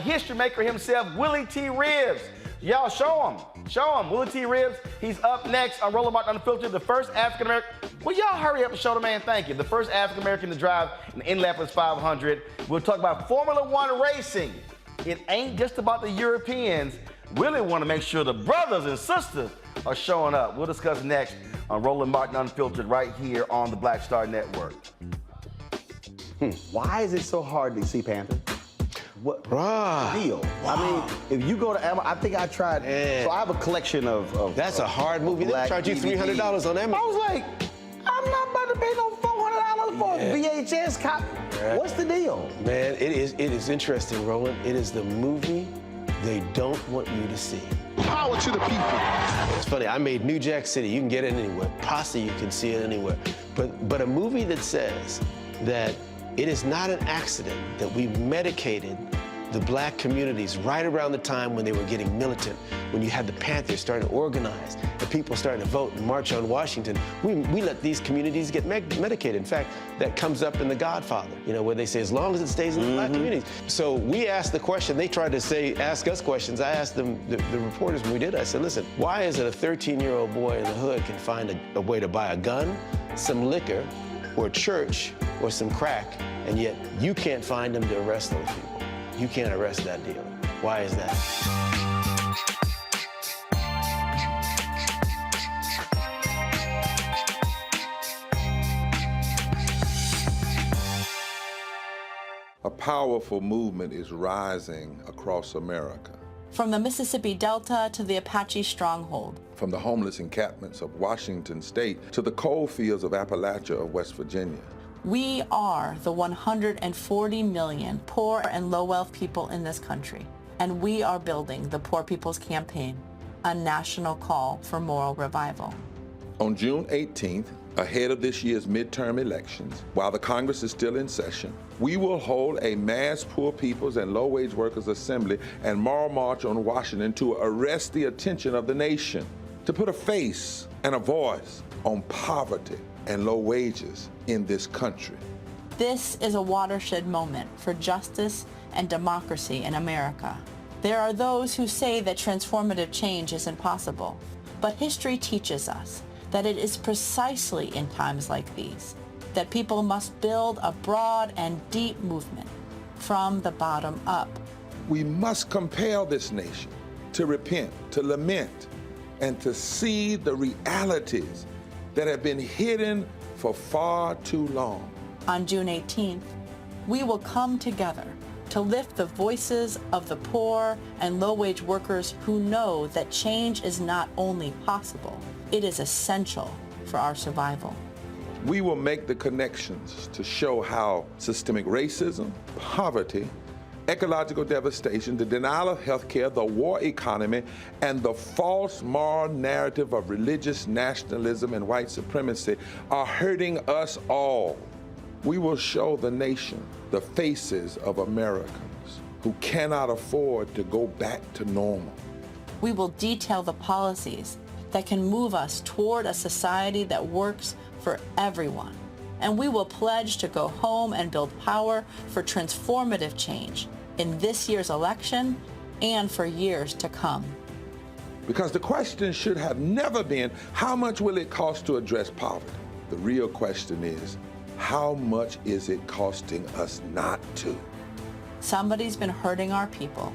history maker himself, Willy T. Ribbs. Y'all show him. Willy T. Ribbs, he's up next on Roland Martin Unfiltered, the first African-American. Well, y'all hurry up and show the man thank you. The first African-American to drive an Indianapolis 500. We'll talk about Formula One racing. It ain't just about the Europeans. Really want to make sure the brothers and sisters are showing up. We'll discuss next on Roland Martin Unfiltered right here on the Black Star Network. Why is it so hard to see Panther? What deal? Wow. I mean, if you go to Amazon, I think I tried. So I have a collection of That's a hard movie. They charge you $300 on Amazon. I was like, I'm not about to pay no $400 for a VHS copy. What's the deal? Man, it is interesting, Roland. It is the movie they don't want you to see. Power to the people. It's funny, I made New Jack City. You can get it anywhere. Pasta, you can see it anywhere. But a movie that says that it is not an accident that we medicated the black communities right around the time when they were getting militant, when you had the Panthers starting to organize, and people starting to vote and march on Washington. We let these communities get medicated. In fact, that comes up in The Godfather, where they say, as long as it stays in the black communities. So we asked the question, they tried to ask us questions. I asked them, the reporters when we did, I said, listen, why is it a 13-year-old boy in the hood can find a way to buy a gun, some liquor, or a church, or some crack, and yet you can't find them to arrest those people? You can't arrest that dealer. Why is that? A powerful movement is rising across America. From the Mississippi Delta to the Apache stronghold, from the homeless encampments of Washington State to the coal fields of Appalachia of West Virginia. We are the 140 million poor and low-wealth people in this country, and we are building the Poor People's Campaign, a national call for moral revival. On June 18th, ahead of this year's midterm elections, while the Congress is still in session, we will hold a mass poor people's and low-wage workers assembly and moral march on Washington to arrest the attention of the nation, to put a face and a voice on poverty and low wages in this country. This is a watershed moment for justice and democracy in America. There are those who say that transformative change is impossible, but history teaches us that it is precisely in times like these that people must build a broad and deep movement from the bottom up. We must compel this nation to repent, to lament, and to see the realities that have been hidden for far too long. On June 18th, we will come together to lift the voices of the poor and low-wage workers who know that change is not only possible, it is essential for our survival. We will make the connections to show how systemic racism, poverty, ecological devastation, the denial of health care, the war economy, and the false moral narrative of religious nationalism and white supremacy are hurting us all. We will show the nation the faces of Americans who cannot afford to go back to normal. We will detail the policies that can move us toward a society that works for everyone. And we will pledge to go home and build power for transformative change in this year's election and for years to come. Because the question should have never been, how much will it cost to address poverty? The real question is, how much is it costing us not to? Somebody's been hurting our people.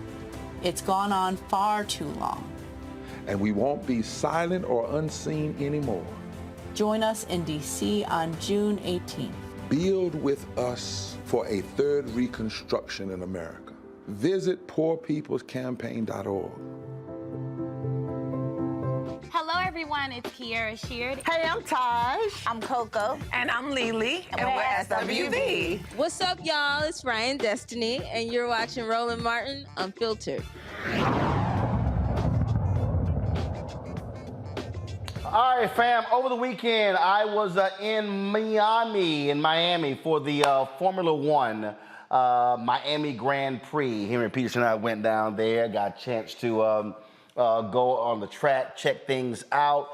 It's gone on far too long. And we won't be silent or unseen anymore. Join us in D.C. on June 18th. Build with us for a third reconstruction in America. Visit poorpeoplescampaign.org. Hello, everyone. It's Kiara Sheard. Hey, I'm Taj. I'm Coco. And I'm Lily. And we're SWV. What's up, y'all? It's Ryan Destiny, and you're watching Roland Martin Unfiltered. All right, fam. Over the weekend, I was in Miami for the Formula One Miami Grand Prix. Henry Peterson and I went down there, got a chance to go on the track, check things out.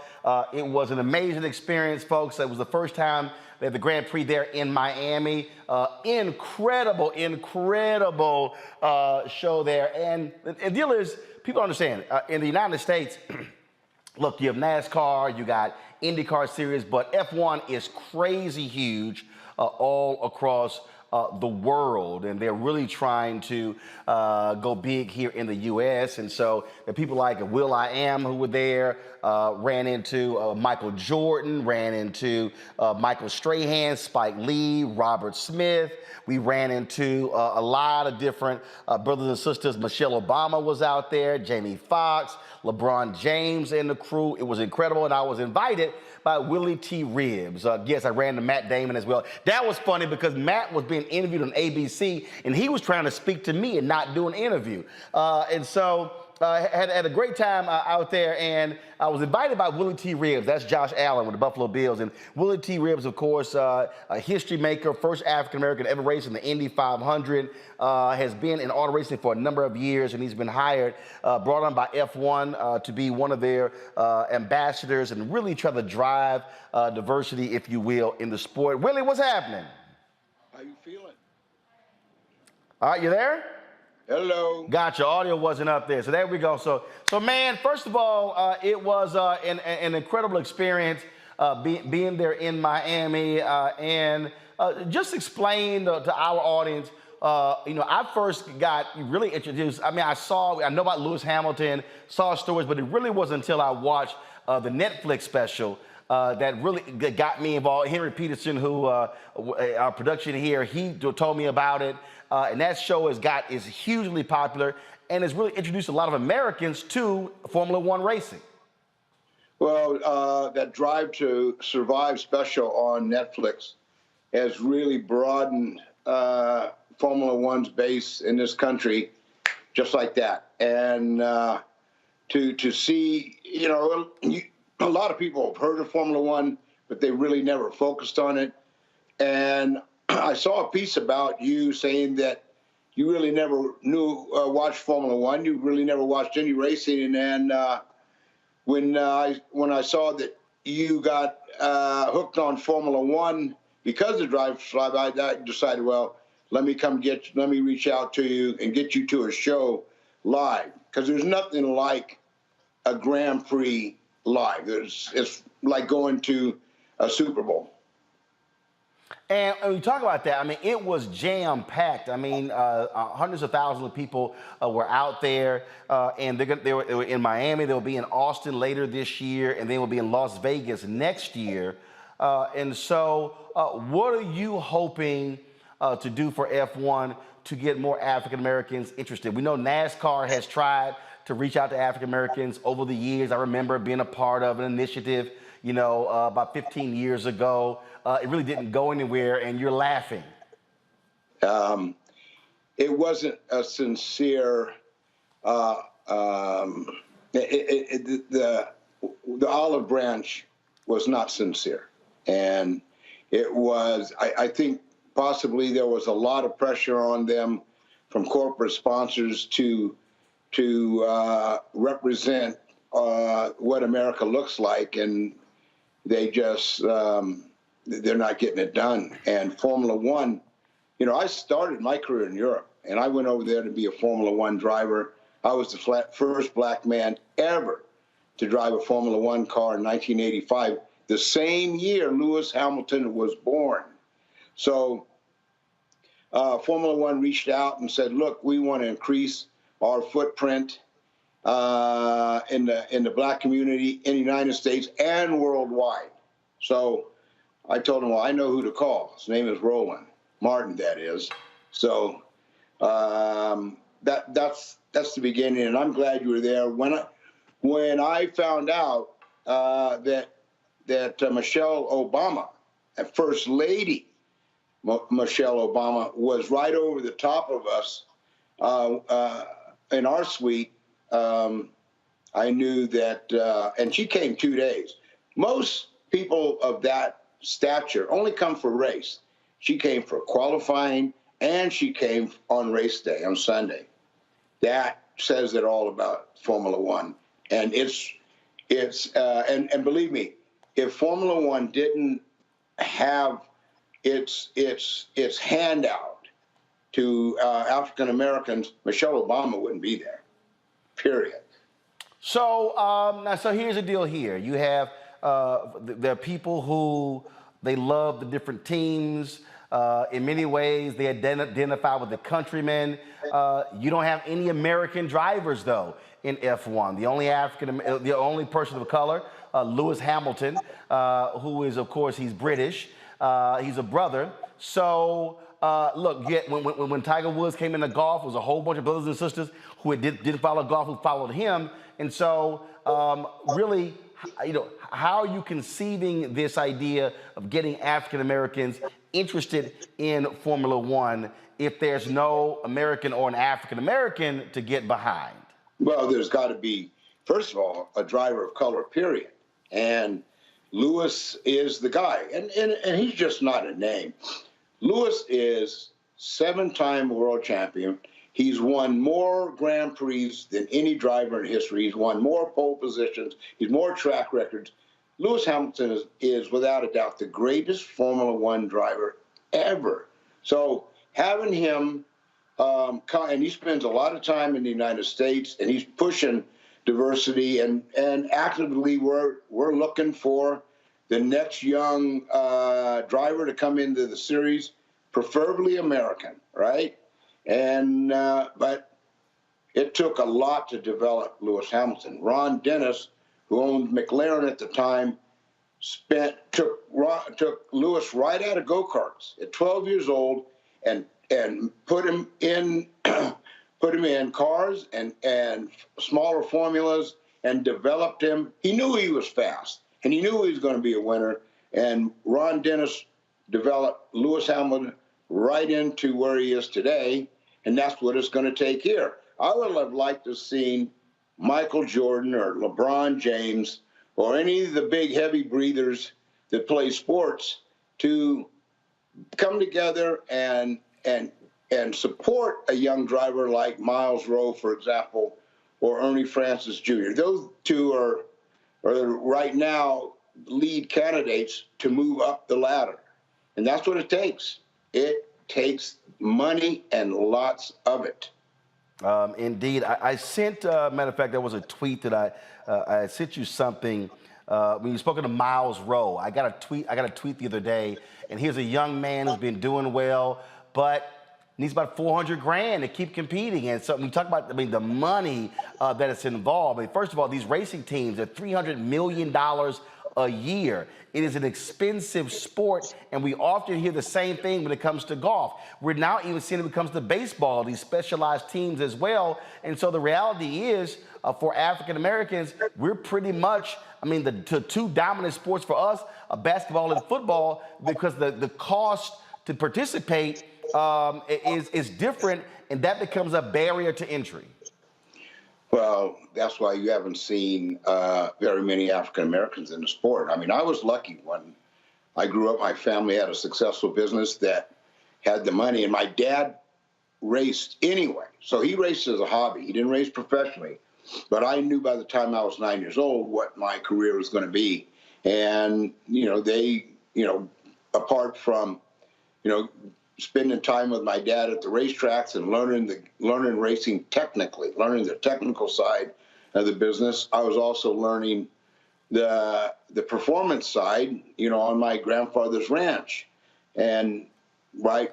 It was an amazing experience, folks. It was the first time they had the Grand Prix there in Miami. Incredible show there. And the deal is, people understand, in the United States, look, you have NASCAR, you got IndyCar series, but F1 is crazy huge all across the world, and they're really trying to go big here in the U.S. And so the people like Will.i.am who were there, ran into Michael Jordan, ran into Michael Strahan, Spike Lee, Robert Smith. We ran into a lot of different brothers and sisters. Michelle Obama was out there, Jamie Foxx, LeBron James and the crew. It was incredible, and I was invited by Willy T. Ribbs. Yes, I ran to Matt Damon as well. That was funny because Matt was being interviewed on ABC, and he was trying to speak to me and not do an interview. And so had a great time out there, and I was invited by Willy T. Ribbs. That's Josh Allen with the Buffalo Bills. And Willy T. Ribbs, of course, a history maker, first African-American ever raced in the Indy 500, has been in auto racing for a number of years, and he's been hired, brought on by F1 to be one of their ambassadors and really try to drive diversity, if you will, in the sport. Willy, what's happening? How you feeling? All right, you there? Hello. Gotcha. Audio wasn't up there. So there we go. So man, first of all, it was an incredible experience being there in Miami. And just explain to our audience, I first got really introduced. I mean, I know about Lewis Hamilton, saw stories, but it really wasn't until I watched the Netflix special that really got me involved. Henry Peterson, who our production here, he told me about it. And that show is hugely popular and has really introduced a lot of Americans to Formula One racing. that Drive to Survive special on Netflix has really broadened Formula One's base in this country, just like that. And to see, a lot of people have heard of Formula One, but they really never focused on it. And I saw a piece about you saying that you really never watched Formula One. You really never watched any racing. And when I saw that you got hooked on Formula One because of Drive to Survive, I decided, well, let me reach out to you and get you to a show live, because there's nothing like a Grand Prix live. It's like going to a Super Bowl. And when you talk about that, I mean, it was jam-packed. I mean, hundreds of thousands of people were out there, and they were in Miami. They'll be in Austin later this year, and they will be in Las Vegas next year. And so what are you hoping to do for F1 to get more African-Americans interested? We know NASCAR has tried to reach out to African-Americans over the years. I remember being a part of an initiative, about 15 years ago. It really didn't go anywhere, and you're laughing. It wasn't a sincere, the olive branch was not sincere. And it was, I think possibly there was a lot of pressure on them from corporate sponsors to represent what America looks like, and they just, they're not getting it done. And Formula One, I started my career in Europe, and I went over there to be a Formula One driver. I was the first black man ever to drive a Formula One car in 1985, the same year Lewis Hamilton was born. So Formula One reached out and said, look, we want to increase our footprint in the black community in the United States and worldwide. So I told him, well, I know who to call. His name is Roland Martin, that is. So that's the beginning, and I'm glad you were there. When I found out that Michelle Obama, First Lady Michelle Obama, was right over the top of us in our suite, I knew that, and she came 2 days. Most people of that stature only come for race. She came for qualifying, and she came on race day, on Sunday. That says it all about Formula One. And and believe me, if Formula One didn't have its handout to African Americans, Michelle Obama wouldn't be there. Period. So so here's the deal here. You have there are people who they love the different teams. In many ways, they identify with the countrymen. You don't have any American drivers, though, in F1. The only person of color, Lewis Hamilton, who is, of course, he's British. He's a brother. So look, when Tiger Woods came into golf, there was a whole bunch of brothers and sisters who didn't follow golf who followed him. And so really, how are you conceiving this idea of getting African Americans interested in Formula One if there's no American or an African American to get behind? Well, there's got to be, first of all, a driver of color, period. And Lewis is the guy, and he's just not a name. Lewis is 7-time world champion. He's won more Grand Prix than any driver in history. He's won more pole positions. He's more track records. Lewis Hamilton is without a doubt the greatest Formula One driver ever. So having him, and he spends a lot of time in the United States, and he's pushing diversity, and actively we're looking for the next young driver to come into the series, preferably American, right? And but it took a lot to develop Lewis Hamilton. Ron Dennis, who owned McLaren at the time, took Lewis right out of go-karts at 12 years old and put him in cars and smaller formulas, and developed him. He knew he was fast, and he knew he was going to be a winner. And Ron Dennis developed Lewis Hamilton right into where he is today, and that's what it's going to take here. I would have liked to have seen Michael Jordan or LeBron James or any of the big heavy breathers that play sports to come together and support a young driver like Miles Rowe, for example, or Ernie Francis Jr. Those two are right now lead candidates to move up the ladder. And that's what it takes. It takes money and lots of it. Indeed. I sent, matter of fact, there was a tweet that I sent you something when you spoke to Miles Rowe. I got a tweet the other day, and here's a young man who's been doing well, but needs about $400,000 to keep competing. And so when you talk about, the money that is involved. First of all, these racing teams are $300 million a year. It is an expensive sport, and we often hear the same thing when it comes to golf. We're now even seeing it when it comes to baseball, these specialized teams as well. And so the reality is, for African Americans, we're pretty much, the two dominant sports for us are basketball and football, because the cost to participate is different, and that becomes a barrier to entry. Well, that's why you haven't seen very many African Americans in the sport. I was lucky when I grew up. My family had a successful business that had the money, and my dad raced anyway. So he raced as a hobby. He didn't race professionally. But I knew by the time I was 9 years old what my career was going to be. And, apart from, spending time with my dad at the racetracks and learning racing technically, learning the technical side of the business, I was also learning the performance side, on my grandfather's ranch. And a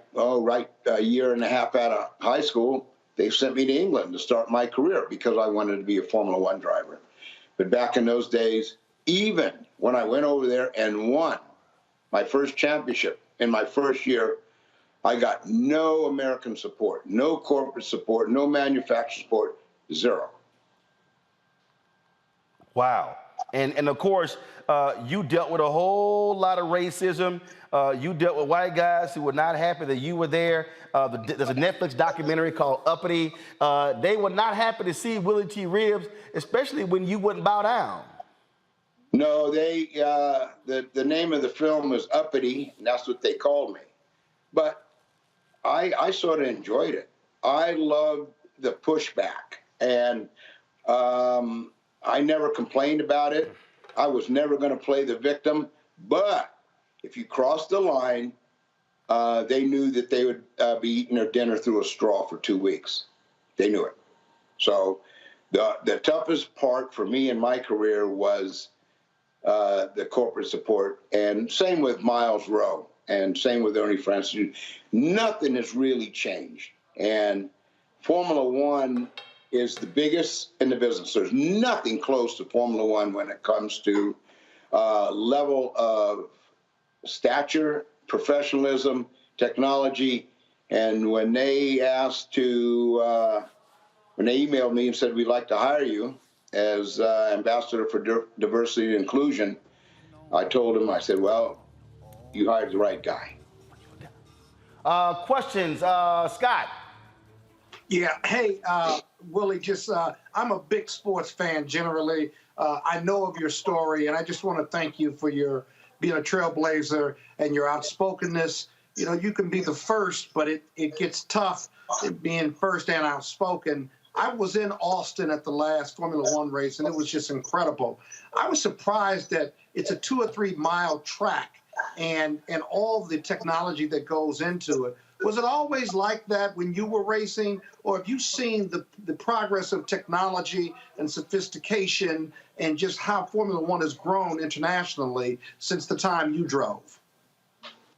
year and a half out of high school, they sent me to England to start my career because I wanted to be a Formula One driver. But back in those days, even when I went over there and won my first championship in my first year, I got no American support, no corporate support, no manufacturer support, zero. Wow. And of course, you dealt with a whole lot of racism. You dealt with white guys who were not happy that you were there. There's a Netflix documentary called Uppity. They were not happy to see Willy T. Ribbs, especially when you wouldn't bow down. No, the name of the film was Uppity, and that's what they called me. But I sort of enjoyed it. I loved the pushback, and I never complained about it. I was never going to play the victim, but if you crossed the line, they knew that they would be eating their dinner through a straw for 2 weeks. They knew it. So the toughest part for me in my career was the corporate support, and same with Miles Rowe. And same with Ernie Francis. Nothing has really changed. And Formula One is the biggest in the business. There's nothing close to Formula One when it comes to level of stature, professionalism, technology. And when they when they emailed me and said, we'd like to hire you as ambassador for diversity and inclusion, I told them, I said, well, you hired the right guy. Questions, Scott? Yeah. Hey, Willie, I'm a big sports fan generally. I know of your story, and I just want to thank you for being a trailblazer and your outspokenness. You can be the first, but it gets tough being first and outspoken. I was in Austin at the last Formula One race, and it was just incredible. I was surprised that it's a 2 or 3 mile track, and all the technology that goes into it. Was it always like that when you were racing, or have you seen the progress of technology and sophistication and just how Formula One has grown internationally since the time you drove?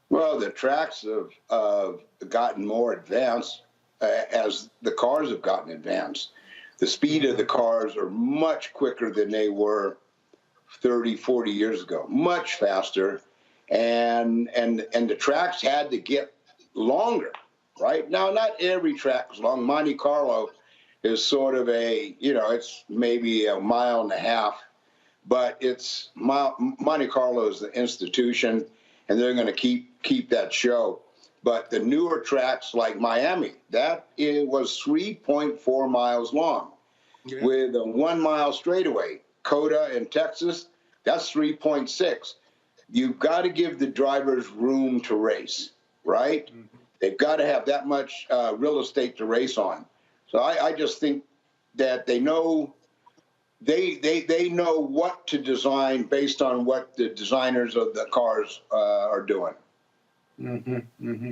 Well, the tracks have gotten more advanced as the cars have gotten advanced. The speed of the cars are much quicker than they were 30, 40 years ago, much faster. And the tracks had to get longer, right? Now, not every track is long. Monte Carlo is sort of a, it's maybe a mile and a half, but it's Monte Carlo is the institution, and they're going to keep that show. But the newer tracks like Miami, it was 3.4 miles long, with a 1 mile straightaway. Coda in Texas, that's 3.6. You've got to give the drivers room to race, right? Mm-hmm. They've got to have that much real estate to race on. So I just think that they know what to design based on what the designers of the cars are doing. Mm-hmm. Mm-hmm.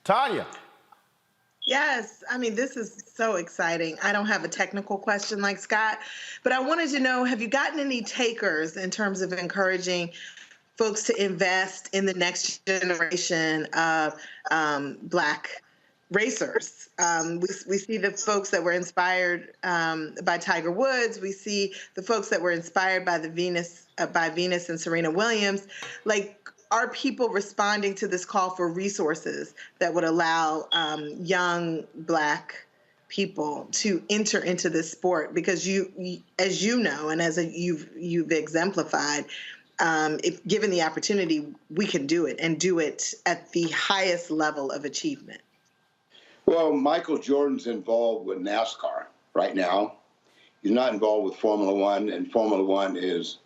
Tanya. Yes, I mean, this is so exciting. I don't have a technical question like Scott, but I wanted to know, have you gotten any takers in terms of encouraging folks to invest in the next generation of Black racers? We see the folks that were inspired by Tiger Woods. We see the folks that were inspired by Venus and Serena Williams. Like, are people responding to this call for resources that would allow young Black people to enter into this sport? Because as you know, and as you've exemplified, if given the opportunity, we can do it and do it at the highest level of achievement. Well, Michael Jordan's involved with NASCAR right now. He's not involved with Formula One, and Formula One is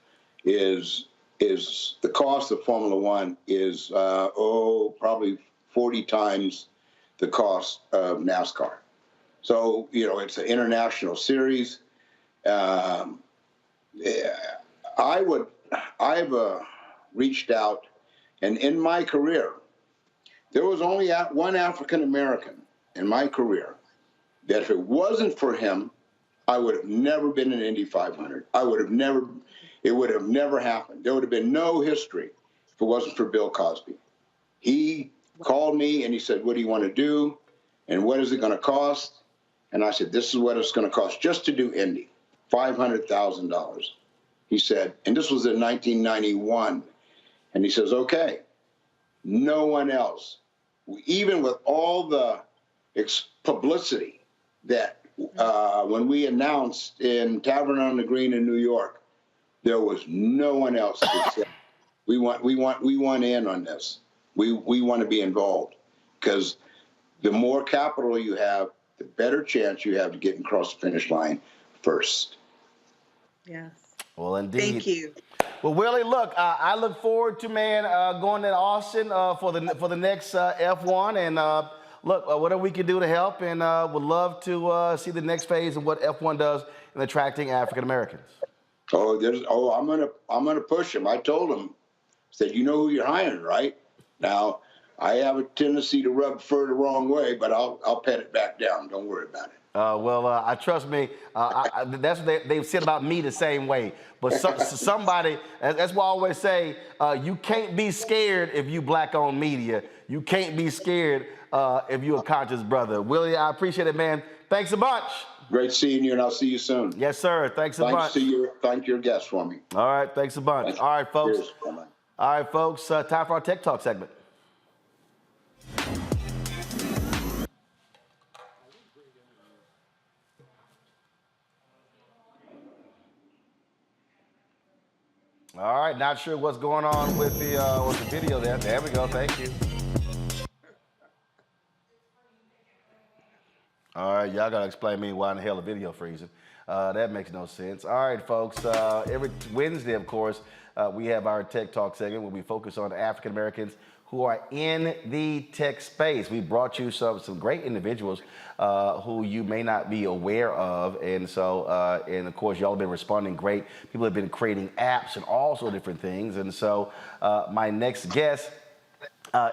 the cost of Formula One is probably 40 times the cost of NASCAR. So it's an international series. I've reached out, and in my career, there was only one African American in my career that if it wasn't for him, I would have never been in Indy 500. It would have never happened. There would have been no history if it wasn't for Bill Cosby. He called me and he said, "What do you want to do? And what is it going to cost?" And I said, "This is what it's going to cost just to do Indy, $500,000. He said, and this was in 1991. And he says, "Okay, no one else." Even with all the publicity that when we announced in Tavern on the Green in New York, there was no one else that said, we want in on this. We want to be involved, because the more capital you have, the better chance you have to get across the finish line first. Yes. Well, indeed. Thank you. Well, Willie, look, I look forward to going to Austin for the next F1, and look, whatever we can do to help, and would love to see the next phase of what F1 does in attracting African Americans. I'm gonna push him. I told him, said, "You know who you're hiring, right?" Now, I have a tendency to rub fur the wrong way, but I'll pat it back down. Don't worry about it. I trust me. That's what they've said about me the same way. But somebody, that's why I always say, you can't be scared if you Black-owned media. You can't be scared if you're a conscious brother. Willie, I appreciate it, man. Thanks a bunch. Great seeing you, and I'll see you soon. Yes, sir. Thanks a bunch. Thank your guest for me. All right. Thanks a bunch. Thanks. All right, folks. Cheers. All right, folks. Time for our Tech Talk segment. All right, not sure what's going on with the video there. There we go. Thank you. All right, y'all gotta explain to me why in the hell the video freezing. That makes no sense. All right, folks. Every Wednesday, of course, we have our Tech Talk segment where we focus on African Americans who are in the tech space. We brought you some great individuals who you may not be aware of. And so, and of course, y'all have been responding great. People have been creating apps and all sorts of different things. And so my next guest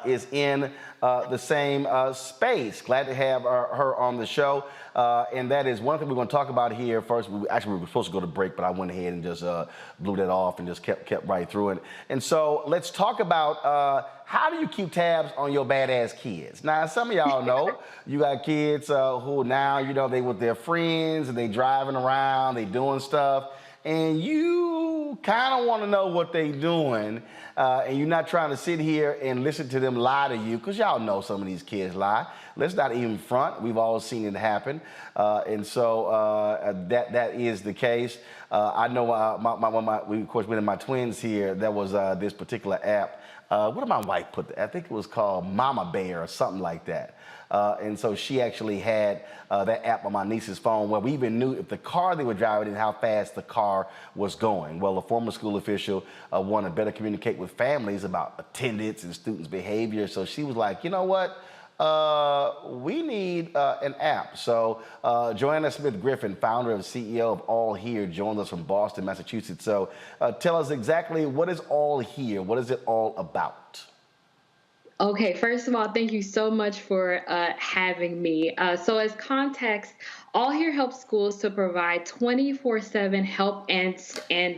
is in the same space. Glad to have her on the show. And that is one thing we're going to talk about here first. We were supposed to go to break, but I went ahead and just blew that off and just kept right through it. And so let's talk about how do you keep tabs on your badass kids? Now, some of y'all know you got kids who now, they with their friends and they driving around, they doing stuff, and you you kind of want to know what they're doing, and you're not trying to sit here and listen to them lie to you, because y'all know some of these kids lie. Let's not even front. We've all seen it happen. And so that is the case. I know we, of course, with my twins here, there was this particular app. What did my wife put? I think it was called Mama Bear or something like that. And so she actually had that app on my niece's phone where we even knew if the car they were driving and how fast the car was going. Well, a former school official wanted to better communicate with families about attendance and students' behavior. So she was like, you know what? We need an app. So Joanna Smith-Griffin, founder and CEO of All Here, joins us from Boston, Massachusetts. So tell us exactly, what is All Here? What is it all about? Okay, first of all, thank you so much for having me. So as context, All Here helps schools to provide 24/7 help and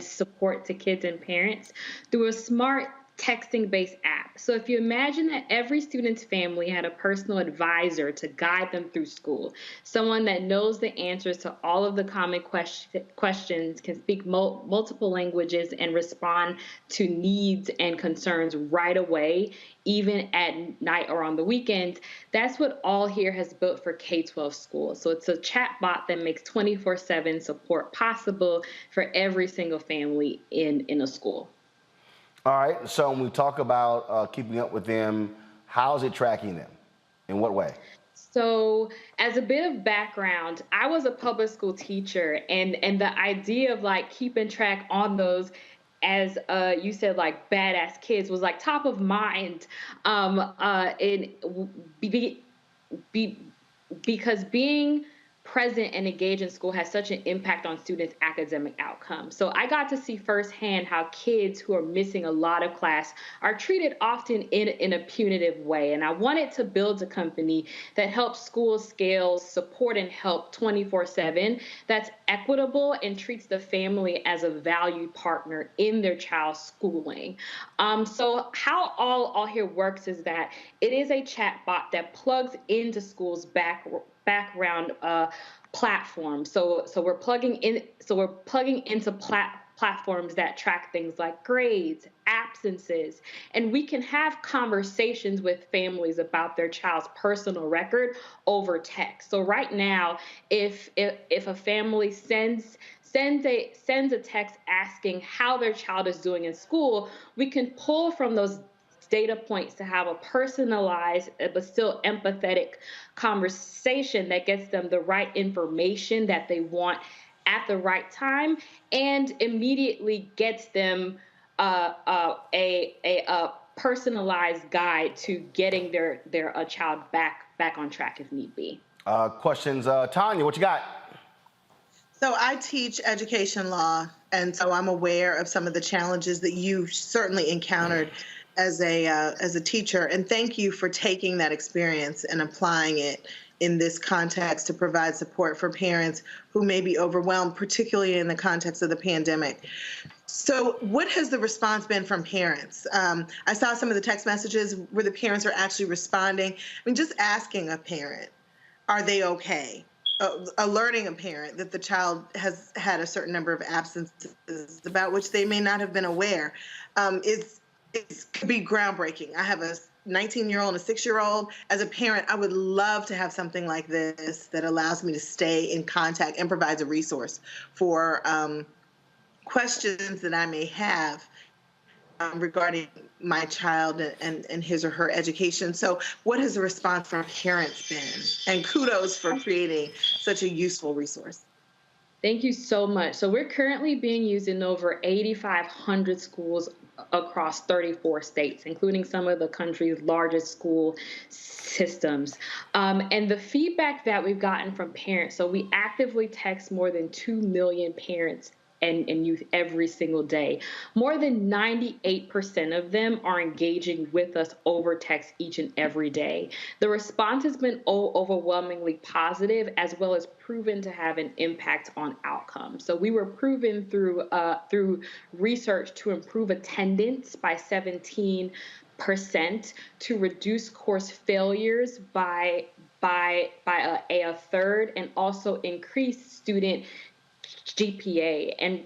support to kids and parents through a smart texting-based app. So if you imagine that every student's family had a personal advisor to guide them through school, someone that knows the answers to all of the common questions, can speak multiple languages, and respond to needs and concerns right away, even at night or on the weekends, that's what All Here has built for K-12 schools. So it's a chat bot that makes 24/7 support possible for every single family in a school. All right, so when we talk about keeping up with them, how is it tracking them? In what way? So as a bit of background, I was a public school teacher, and the idea of like keeping track on those, as you said, like badass kids, was like top of mind. Because being present and engaged in school has such an impact on students' academic outcomes. So I got to see firsthand how kids who are missing a lot of class are treated often in a punitive way. And I wanted to build a company that helps schools scale, support, and help 24/7, that's equitable and treats the family as a valued partner in their child's schooling. So how All Here works is that it is a chat bot that plugs into schools' background platforms. So we're plugging into platforms that track things like grades, absences, and we can have conversations with families about their child's personal record over text. So right now, if a family sends a text asking how their child is doing in school, we can pull from those data points to have a personalized but still empathetic conversation that gets them the right information that they want at the right time, and immediately gets them a personalized guide to getting their child back on track if need be. Questions, Tanya, what you got? So I teach education law, and so I'm aware of some of the challenges that you certainly encountered as a teacher, and thank you for taking that experience and applying it in this context to provide support for parents who may be overwhelmed, particularly in the context of the pandemic. So what has the response been from parents? I saw some of the text messages where the parents are actually responding. I mean, just asking a parent, are they okay? Alerting a parent that the child has had a certain number of absences about which they may not have been aware could be groundbreaking. I have a 19-year-old and a 6-year-old. As a parent, I would love to have something like this that allows me to stay in contact and provides a resource for questions that I may have regarding my child and his or her education. So what has the response from parents been? And kudos for creating such a useful resource. Thank you so much. So we're currently being used in over 8,500 schools across 34 states, including some of the country's largest school systems. And the feedback that we've gotten from parents, so we actively text more than 2 million parents and youth every single day. More than 98% of them are engaging with us over text each and every day. The response has been overwhelmingly positive, as well as proven to have an impact on outcomes. So we were proven through research to improve attendance by 17%, to reduce course failures by a third, and also increase student GPA.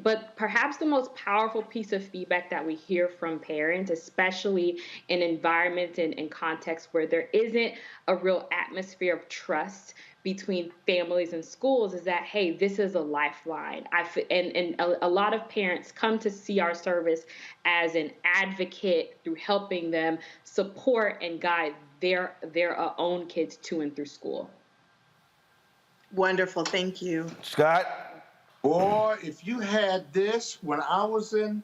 But perhaps the most powerful piece of feedback that we hear from parents, especially in environments and contexts where there isn't a real atmosphere of trust between families and schools, is that, hey, this is a lifeline. And a lot of parents come to see our service as an advocate through helping them support and guide their own kids to and through school. Wonderful. Thank you. Scott? Boy, if you had this when I was in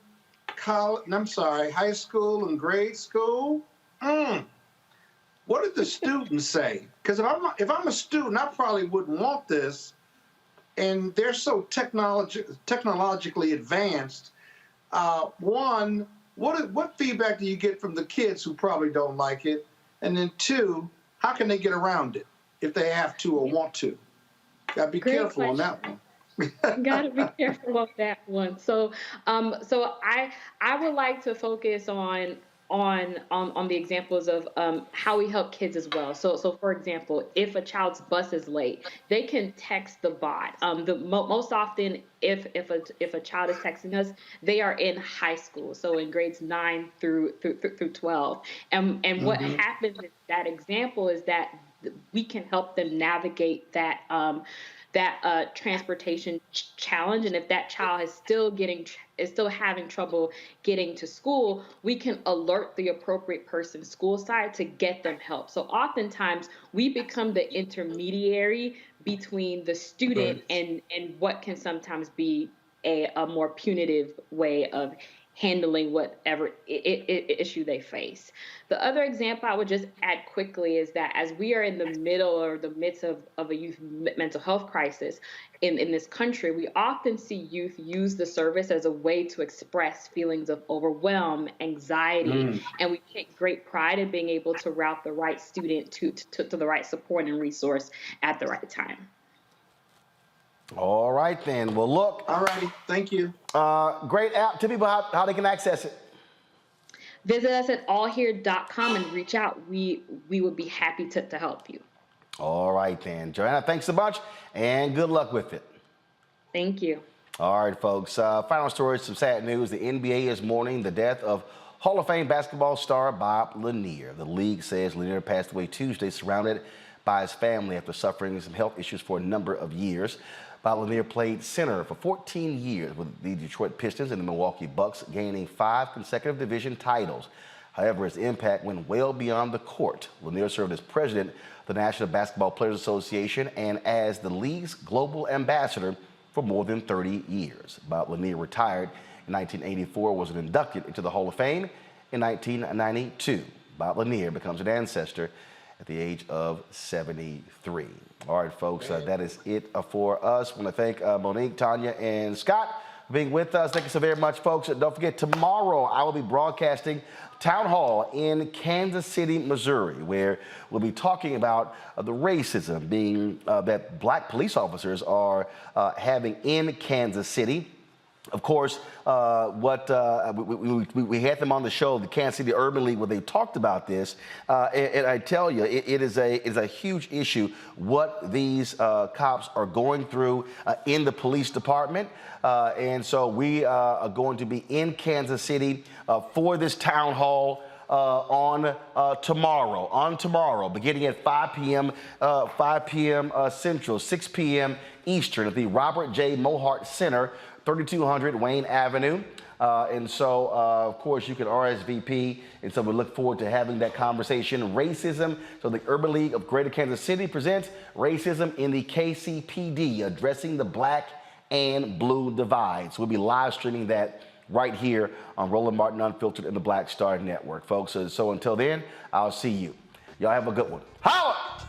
high school and grade school, what did the students say? Because if I'm a student, I probably wouldn't want this. And they're so technologically advanced. One, what feedback do you get from the kids who probably don't like it? And then two, how can they get around it if they have to or want to? Gotta be careful on that one. Gotta be careful of that one. So I would like to focus on the examples of how we help kids as well. So for example, if a child's bus is late, they can text the bot. Most often, if a child is texting us, they are in high school, so in grades 9 through 12. And what happens in that example is that we can help them navigate that transportation challenge. And if that child is still having trouble getting to school, we can alert the appropriate person school side to get them help. So oftentimes we become the intermediary between the student and what can sometimes be a more punitive way of handling whatever issue they face. The other example I would just add quickly is that as we are in the middle or the midst of a youth mental health crisis in this country, we often see youth use the service as a way to express feelings of overwhelm, anxiety, and we take great pride in being able to route the right student to the right support and resource at the right time. All right, then. Well, look. All righty. Thank you. Great app. Tell people how they can access it. Visit us at allhere.com and reach out. We would be happy to help you. All right, then. Joanna, thanks a bunch, and good luck with it. Thank you. All right, folks. Final story, some sad news. The NBA is mourning the death of Hall of Fame basketball star Bob Lanier. The league says Lanier passed away Tuesday, surrounded by his family after suffering some health issues for a number of years. Bob Lanier played center for 14 years with the Detroit Pistons and the Milwaukee Bucks, gaining 5 consecutive division titles. However, his impact went well beyond the court. Lanier served as president of the National Basketball Players Association and as the league's global ambassador for more than 30 years. Bob Lanier retired in 1984, was inducted into the Hall of Fame in 1992. Bob Lanier becomes an ancestor at the age of 73. All right, folks, that is it for us. I want to thank Monique, Tanya, and Scott for being with us. Thank you so very much, folks. Don't forget, tomorrow I will be broadcasting Town Hall in Kansas City, Missouri, where we'll be talking about the racism being that black police officers are having in Kansas City. Of course, we had them on the show, the Kansas City Urban League, where they talked about this. And I tell you, it is a huge issue what these cops are going through in the police department. And so we are going to be in Kansas City for this town hall on tomorrow, beginning at 5 p.m. Central, 6 p.m. Eastern at the Robert J. Mohart Center, 3200 Wayne Avenue. And so, of course, you can RSVP. And so we look forward to having that conversation. Racism. So the Urban League of Greater Kansas City presents Racism in the KCPD, Addressing the Black and Blue Divide. So we'll be live streaming that right here on Roland Martin Unfiltered and the Black Star Network, folks. So until then, I'll see you. Y'all have a good one. Holla!